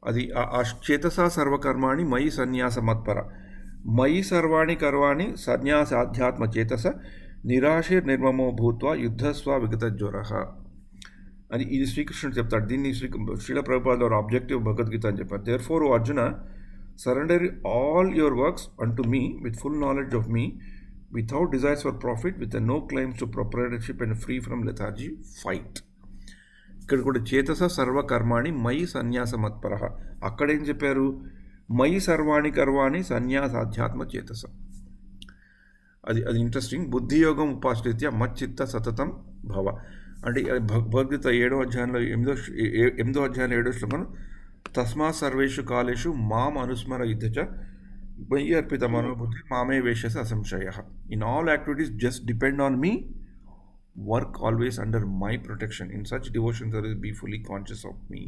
అది ఆ చేతసా సర్వకర్మాణి మయి సన్యాస మత్పర, మయి సర్వాణి కర్వాణి సన్యాస ఆధ్యాత్మ చేతస నిరాశే నిర్మమో భూత్వా యుద్ధస్వ విగత జ్వరః అని ఇది శ్రీకృష్ణుడు చెప్తాడు. దీన్ని శ్రీల ప్రభుపాదుల ఆబ్జెక్టివ్ భగవద్గీత అని చెప్పారు. Therefore O Arjuna, surrender all your works unto me with full knowledge of me, without desires for profit, with no claims to proprietorship and free from lethargy, fight. ఇక్కడ కూడా చేతస సర్వకర్మాణి మయి సన్యాస మత్పర. అక్కడేం చెప్పారు? మయి సర్వాణి కర్వాణి సన్యాసాధ్యాత్మ చేతస. అది ఇంట్రెస్టింగ్. బుద్ధియోగం ఉపాశ్రిత్య మచ్చిత్త సతతం భవ. అంటే భగవద్గీత 7వ అధ్యాయంలో 8వ అధ్యాయంలో 7వ శ్లోకం, తస్మా సర్వేషు కాలేషు మాం అనుస్మర యుద్ధ మయి అర్పిత మనోబుద్ధి మామే వేషస అసంశయ. In all activities just depend on me, work always under my protection, in such devotion service be fully conscious of me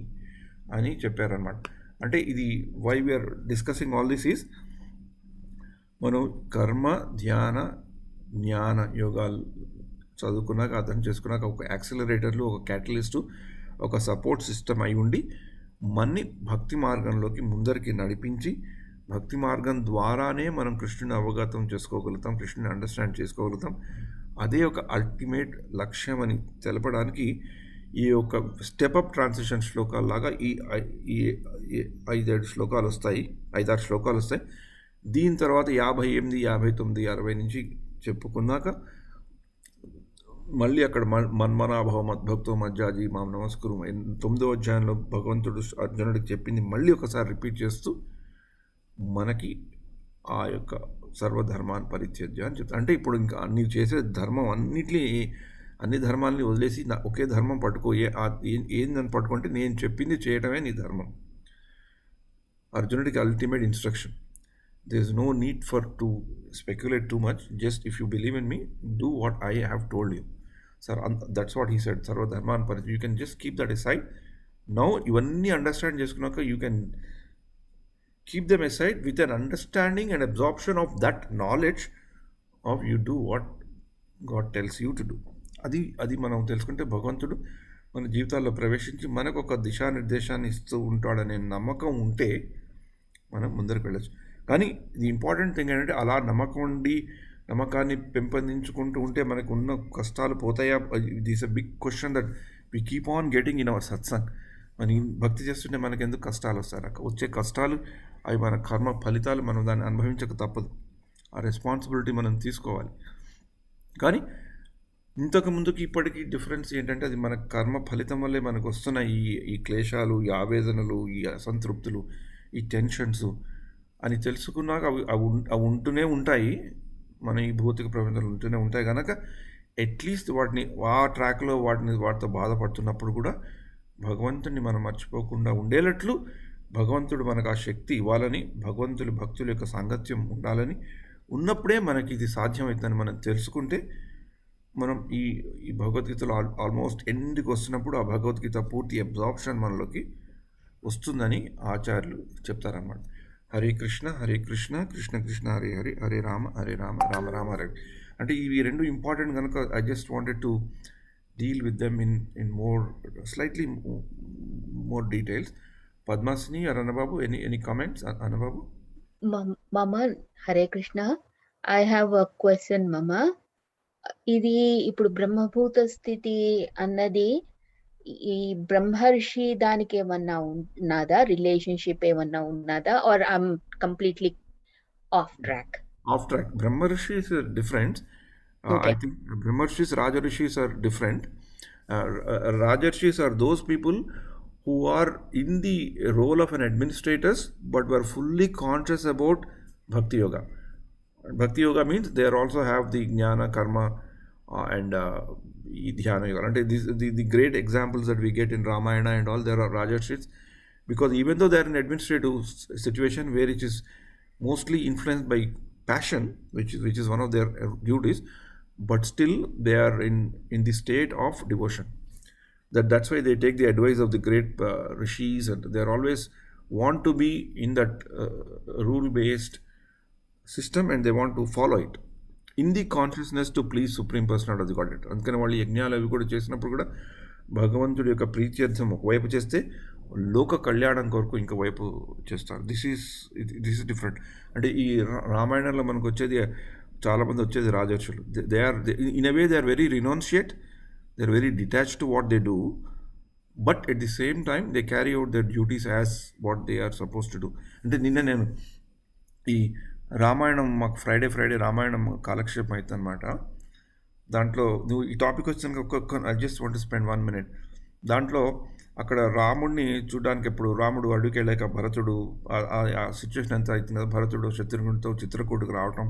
అని చెప్పారనమాట. అంటే ఇది why we are discussing all this is, మనం కర్మ ధ్యాన జ్ఞాన యోగాలు చదువుకున్నాక, అర్థం చేసుకున్నాక, ఒక యాక్సిలరేటర్లు, ఒక క్యాటలిస్టు, ఒక సపోర్ట్ సిస్టమ్ అయి ఉండి మన్ని భక్తి మార్గంలోకి ముందరికి నడిపించి, భక్తి మార్గం ద్వారానే మనం కృష్ణుని అవగతం చేసుకోగలుగుతాం, కృష్ణుని అండర్స్టాండ్ చేసుకోగలుగుతాం. అదే ఒక అల్టిమేట్ లక్ష్యం అని తెలపడానికి ఈ యొక్క స్టెప్అప్ ట్రాన్సిషన్ శ్లోకాల్లాగా ఈ 5-6 శ్లోకాలు వస్తాయి. దీని తర్వాత 58, 59, 60 నుంచి చెప్పుకున్నాక మళ్ళీ అక్కడ మన్మనాభవ మద్భక్తో మజ్జాజీ మాం నమస్కురు 9వ అధ్యాయంలో భగవంతుడు అర్జునుడికి చెప్పింది మళ్ళీ ఒకసారి రిపీట్ చేస్తూ మనకి ఆ యొక్క సర్వధర్మాన్ని పరిత్యజ్య అని చెప్తాను. అంటే ఇప్పుడు ఇంకా నీవు చేసే ధర్మం అన్ని ధర్మాలని వదిలేసి ఒకే ధర్మం పట్టుకో. ఏందని పట్టుకుంటే నేను చెప్పింది చేయటమే నీ ధర్మం. అర్జునుడికి ultimate instruction. There is no need to speculate too much. Just if you believe in me, do what I have told you. Sir, that's what he said. Sarva dharman parit. You can just keep that aside. Now, ivanni understand cheskunaka, you can keep them aside with an understanding and absorption of that knowledge of you do what God tells you to do. అది మనం తెలుసుకుంటే భగవంతుడు మన జీవితాల్లో ప్రవేశించి మనకు ఒక దిశానిర్దేశాన్ని ఇస్తూ ఉంటాడనే నమ్మకం ఉంటే మనం ముందరికి వెళ్ళచ్చు. కానీ ది ఇంపార్టెంట్ థింగ్ ఏంటంటే అలా నమ్మకాన్ని పెంపొందించుకుంటూ ఉంటే మనకు ఉన్న కష్టాలు పోతాయా? This a big question that we keep on getting in our satsang. మన భక్తి చేస్తుంటే మనకు ఎందుకు కష్టాలు వస్తాయి? వచ్చే కష్టాలు అవి మన కర్మ ఫలితాలు, మనం దాన్ని అనుభవించక తప్పదు. ఆ రెస్పాన్సిబిలిటీ మనం తీసుకోవాలి. కానీ ఇంతకు ముందుకి ఇప్పటికీ డిఫరెన్స్ ఏంటంటే అది మన కర్మ ఫలితం వల్లే మనకు వస్తున్న ఈ క్లేశాలు, ఈ ఆవేదనలు, ఈ అసంతృప్తులు, ఈ టెన్షన్స్ అని తెలుసుకున్నాక అవి ఉంటూనే ఉంటాయి. మన ఈ భౌతిక ప్రపంచంలో ఉంటూనే ఉంటాయి కనుక అట్లీస్ట్ వాటిని ఆ ట్రాక్లో వాటితో బాధపడుతున్నప్పుడు కూడా భగవంతుడిని మనం మర్చిపోకుండా ఉండేటట్లు భగవంతుడు మనకు ఆ శక్తి ఇవ్వాలని, భక్తుల యొక్క సాంగత్యం ఉండాలని, ఉన్నప్పుడే మనకి ఇది సాధ్యమవుతుందని మనం తెలుసుకుంటే మనం ఈ భగవద్గీతలో ఆల్మోస్ట్ ఎండ్కి వస్తున్నప్పుడు ఆ భగవద్గీత పూర్తి అబ్జార్ప్షన్ మనలోకి వస్తుందని ఆచార్యులు చెప్తారన్నమాట. హరే కృష్ణ కృష్ణ కృష్ణ హరే హరే, హరే రామ రామ రామ హరే. అంటే ఇవి రెండు ఇంపార్టెంట్ కనుక I just wanted to deal with them in slightly more details. Padmasini or Annababu, any comments? Annababu? Mama, Hare Krishna. I have a question, Mama. ఇది ఇప్పుడు బ్రహ్మభూత స్థితి అన్నది ఈ బ్రహ్మర్షి దానికి ఏమన్నా ఉన్నదా, రిలేషన్షిప్ ఏమన్నా ఉన్నదా, or I'm completely off track? Brahmarishis are different. Okay. I think Brahmarishis, Rajarishis are different. Rajarishis are those people who are in the role of an administrators but were fully conscious about Bhakti Yoga. Bhakti Yoga means they also have the Jnana, Karma and Dhyana Yoga. And the great examples that we get in Ramayana and all, there are Rajarishis, because even though they are in administrative situation where it is mostly influenced by passion, which is one of their duties, but still they are in the state of devotion. That's why they take the advice of the great rishis, and they are always want to be in that rule-based system, and they want to follow it in the consciousness to please Supreme Personality of the Godhead. అందుకని వాళ్ళు యజ్ఞాలు అవి కూడా చేసినప్పుడు కూడా భగవంతుడి యొక్క ప్రీత్యర్థం ఒకవైపు చేస్తే లోక కళ్యాణం కొరకు ఇంకో వైపు చేస్తారు. This is different. అంటే ఈ రామాయణంలో మనకు వచ్చేది చాలామంది వచ్చేది రాజర్షులు. They are in a way they are very renunciate, they are very detached to what they do, but at the same time they carry out their duties as what they are suppose to do. అంటే నిన్న నేను ఈ రామాయణం, మాకు Friday Ramayanam కాలక్షేపం అవుతుంది అనమాట. దాంట్లో నువ్వు ఈ టాపిక్ వచ్చిన I just want to spend 1 minute. దాంట్లో అక్కడ రాముడిని చూడడానికి ఎప్పుడు రాముడు అడవికి వెళ్ళాక భరతుడు ఆ సిచ్యువేషన్ ఎంత అవుతుంది కదా, భరతుడు శత్రుఘ్నుడితో చిత్రకూటికి రావటం,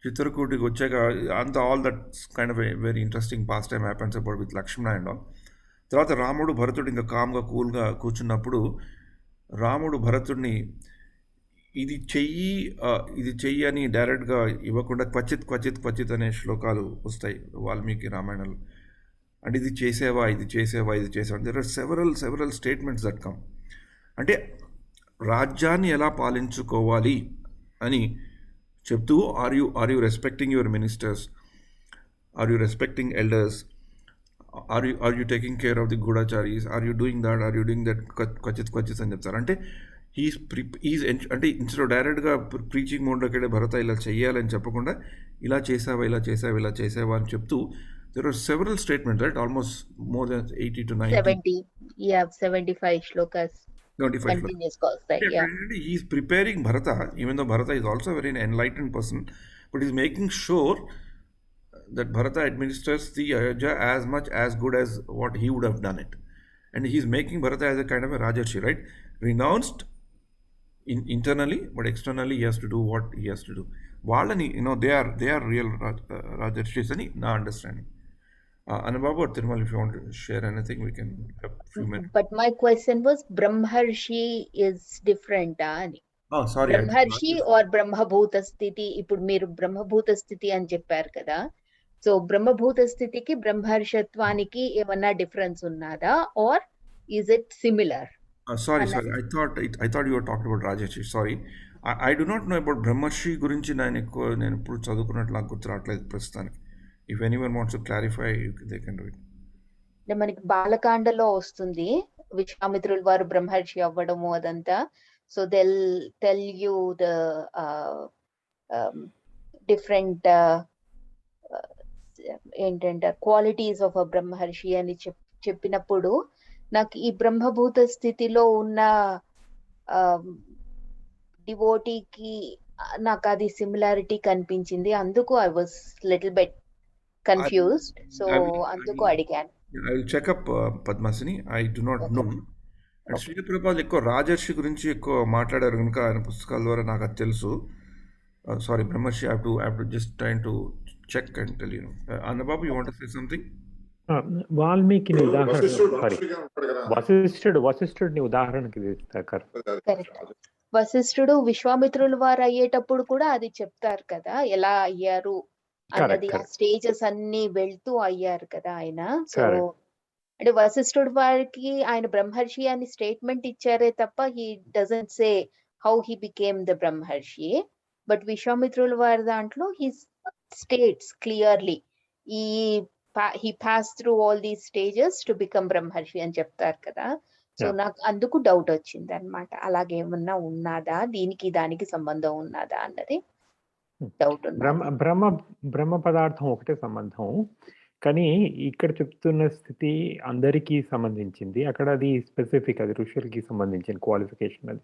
చిత్రకూటికి వచ్చాక అంత all that kind of very interesting past time happens about with Lakshmana and all. తర్వాత రాముడు భరతుడు ఇంకా కామ్గా కూల్గా కూర్చున్నప్పుడు రాముడు భరతుడిని ఇది చెయ్యి అని డైరెక్ట్గా ఇవ్వకుండా క్వచిత్ అనే శ్లోకాలు వస్తాయి వాల్మీకి రామాయణంలో. అండ్ ఇది చేసేవా there are several statements that come. అంటే రాజ్యాన్ని ఎలా పాలించుకోవాలి అని చెప్తూ are you respecting your ministers, are you respecting elders, are you taking care of the గూఢాచారీస్, ఆర్ యూ డూయింగ్ దట్ క్వచిత్ అని చెప్తారు. అంటే అంటే ఇన్స్టెడ్ డైరెక్ట్గా ప్రీచింగ్ మోడ్లోకి వెళ్ళే భరత ఇలా చెయ్యాలని చెప్పకుండా ఇలా చేసావా అని చెప్తూ there are several statements, right? Almost more than 80 to 90. 70. Yeah, 75 shlokas. 75 Continuous calls that, yeah. He is preparing Bharata, even though Bharata is also a very enlightened person, but he's making sure that Bharata administers the Ayodhya as much as good as what he would have done it. And he's making Bharata as a kind of a Rajarshi, right? Renounced internally, but externally he has to do what he has to do. Valani, they are real Rajarshis ani na understanding. Anubhav or Thirumal, if you want to share anything, we can have a few minutes. But my question was Brahmarshi is different ani. Oh, sorry. Brahmarshi or Brahmabhuta Sthiti, ఇప్పుడు మీరు బ్రహ్మభూత స్థితి అని చెప్పారు కదా, so బ్రహ్మభూత స్థితికి బ్రహ్మర్షత్వానికి ఏమన్నా difference ఉన్నదా, or is it similar? Sorry. I thought you were talking about Rajarshi. Sorry. I do not know about Brahmarshi గురించి నేను ఇప్పుడు చదువుకున్నట్లు నాకు గుర్తు రావట్లేదు ప్రస్తుతానికి. If anyone wants to clarify, they can do it. మనకి బాలకాండలో వస్తుంది విశ్వామిత్రుల వారు బ్రహ్మర్షి అవ్వడము అదంతా. So they'll tell you the different ఏంటంటే క్వాలిటీస్ ఆఫ్ అ బ్రహ్మర్షి అని చెప్పినప్పుడు నాకు ఈ బ్రహ్మభూత స్థితిలో ఉన్న డివోటీకి నాకు అది సిమిలారిటీ కనిపించింది. అందుకు I was little bit confused, so అందుకు అడిగాను. I will check up Padmasini. I do not know. And Srila Prabhupada ఎక్కువ రాజర్షి గురించి ఎక్కువ మాట్లాడారు కనుక ఆయన పుస్తకాల ద్వారా నాకు అది తెలుసు. Sorry, Brahmarshi, I have to just trying to check and tell you. Anubhav, you want to say something? వాల్మీకిని వశిష్ఠుడిని ఉదాహరణకి వశిష్ఠుడు విశ్వామిత్రుల వారు అయ్యేటప్పుడు కూడా అది చెప్తారు కదా, ఎలా అయ్యారు అన్నది, ఆ స్టేజెస్ అన్ని వెళ్తూ అయ్యారు కదా ఆయన. సో అంటే వశిష్ఠుడు వారికి ఆయన బ్రహ్మర్షి అని స్టేట్మెంట్ ఇచ్చారే తప్ప he doesn't say how he became the బ్రహ్మర్షి. బట్ విశ్వామిత్రుల వారి దాంట్లో he states clearly he passed through all these stages to become బ్రహ్మర్షి అని చెప్తారు కదా. సో నాకు అందుకు డౌట్ వచ్చింది అనమాట, అలాగేమన్నా ఉన్నదా, దీనికి దానికి సంబంధం ఉన్నదా అన్నది డౌట్. బ్రహ్మ పదార్థం ఒకటే సంబంధం, కానీ ఇక్కడ చెప్తున్న స్థితి అందరికీ సంబంధించింది. అక్కడ అది స్పెసిఫిక్, అది ఋషులకి సంబంధించిన క్వాలిఫికేషన్.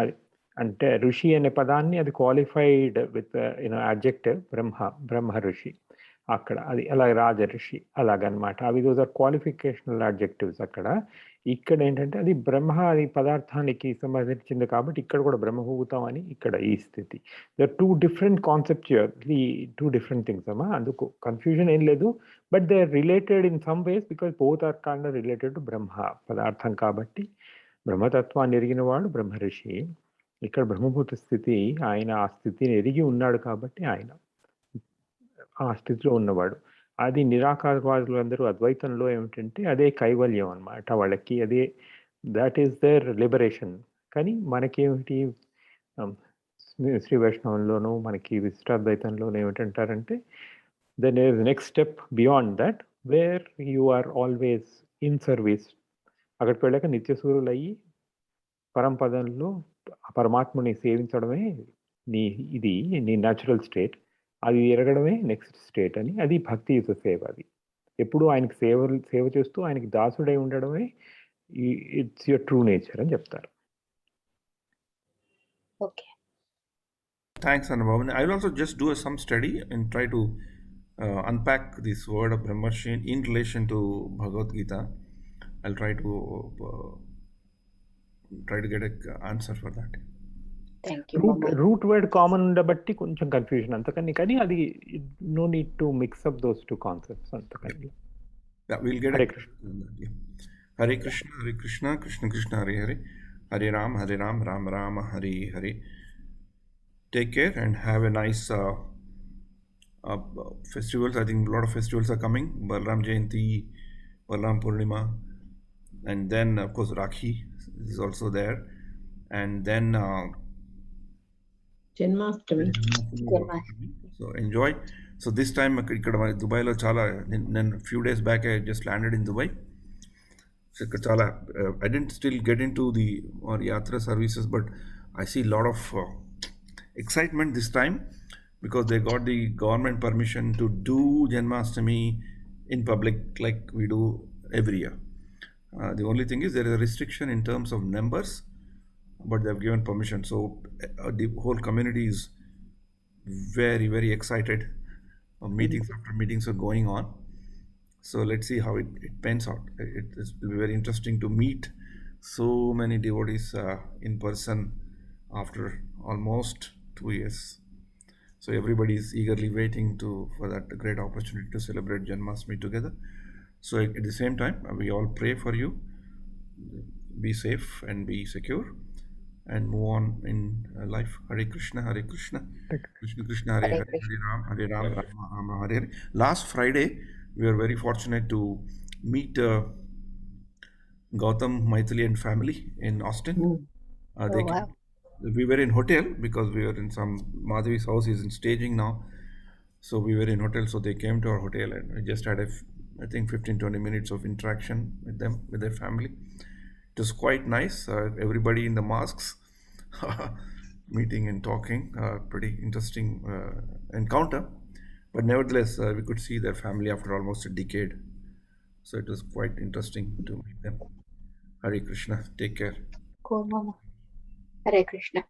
అది అంటే ఋషి అనే పదాన్ని అది క్వాలిఫైడ్ విత్ అడ్జెక్టివ్ బ్రహ్మ ఋషి. అక్కడ అది అలా రాజర్షి అలాగనమాట. అవి దోస్ ఆర్ క్వాలిఫికేషనల్ అడ్జెక్టివ్స్ అక్కడ. ఇక్కడ ఏంటంటే అది బ్రహ్మ, అది పదార్థానికి సంబంధించింది కాబట్టి ఇక్కడ కూడా బ్రహ్మభూతం అని ఇక్కడ ఈ స్థితి. The two different conceptually two different things అమ్మా, అందుకు కన్ఫ్యూజన్ ఏం లేదు. But they are related in some ways because both are kind of related to బ్రహ్మ పదార్థం కాబట్టి. బ్రహ్మతత్వాన్ని ఎరిగిన వాడు బ్రహ్మర్షి. ఇక్కడ బ్రహ్మభూత స్థితి, ఆయన ఆ స్థితిని ఎరిగి ఉన్నాడు కాబట్టి ఆయన ఆ స్థితిలో ఉన్నవాడు. అది నిరాకారవాదులు అందరూ అద్వైతంలో ఏమిటంటే అదే కైవల్యం అన్నమాట వాళ్ళకి, అదే దట్ ఈస్ దేర్ లిబరేషన్. కానీ మనకేమిటి శ్రీ వైష్ణవంలోనూ మనకి విశిష్టాద్వైతంలోనూ ఏమిటంటారంటే then is next step beyond that where you are always in service. అక్కడికి వెళ్ళాక నిత్యసూరులు అయ్యి పరంపదంలో పరమాత్మని సేవించడమే నీ న్యాచురల్ స్టేట్. అది ఎరగడమే నెక్స్ట్ స్టేట్ అని. అది భక్తి యుత సేవ. అది ఎప్పుడు ఆయనకి సేవ చేస్తూ ఆయనకి దాసుడై ఉండడమే ఇట్స్ యువర్ ట్రూ నేచర్ అని చెప్తారు. Okay, thanks Anubhav. I will also just do some study and try to unpack this word of Brahmarshi in relation to Bhagavad Gita. I'll try to get an answer for that. Thank you మామ. Root word common ఉండబట్టి కొంచెం confusion అంతకని, కానీ అది no need to mix up those two concepts అంతకని. Yeah, we'll get Hare a yeah. Hare Krishna, Krishna Krishna, Hare Hare, Hare Ram, Ram Rama, Hare Hare. Take care and have a nice festivals. I think a lot of festivals are coming. Balaram Jayanti, Balaram Purnima, and then of course Rakhi is also there, and then Janmashtami. so enjoy. So this time ఇక్కడ Dubai లో చాలా, నేను few days back I just landed in Dubai. So ఇక్కడ చాలా I didn't still get into the yatra services, but I see a lot of excitement this time because they got the government permission to do Janmashtami in public like we do every year. The only thing is there is a restriction in terms of numbers, but they have given permission. So the whole community is very, very excited. Meetings after meetings are going on. So let's see how it pans out. It will be very interesting to meet so many devotees in person after almost 2 years. So everybody is eagerly waiting for that great opportunity to celebrate Janmashtami together. So at the same time, we all pray for you. Be safe and be secure and move on in life. Hare Krishna, Krishna Krishna, Hare Hare Hare, Hare Ram, Rama Rama, Hare Hare. Last Friday, we were very fortunate to meet Gautam, Maithili and family in Austin. They Oh, wow. we were in hotel because we were in some Madhavi's house is in staging now. So we were in hotel, so they came to our hotel and we just had I think 15-20 minutes of interaction with them, with their family. It was quite nice. Everybody in the masks, meeting and talking. Pretty interesting encounter. But nevertheless, we could see their family after almost a decade. So it was quite interesting to meet them. Hare Krishna. Take care. Cool, Mama. Hare Krishna.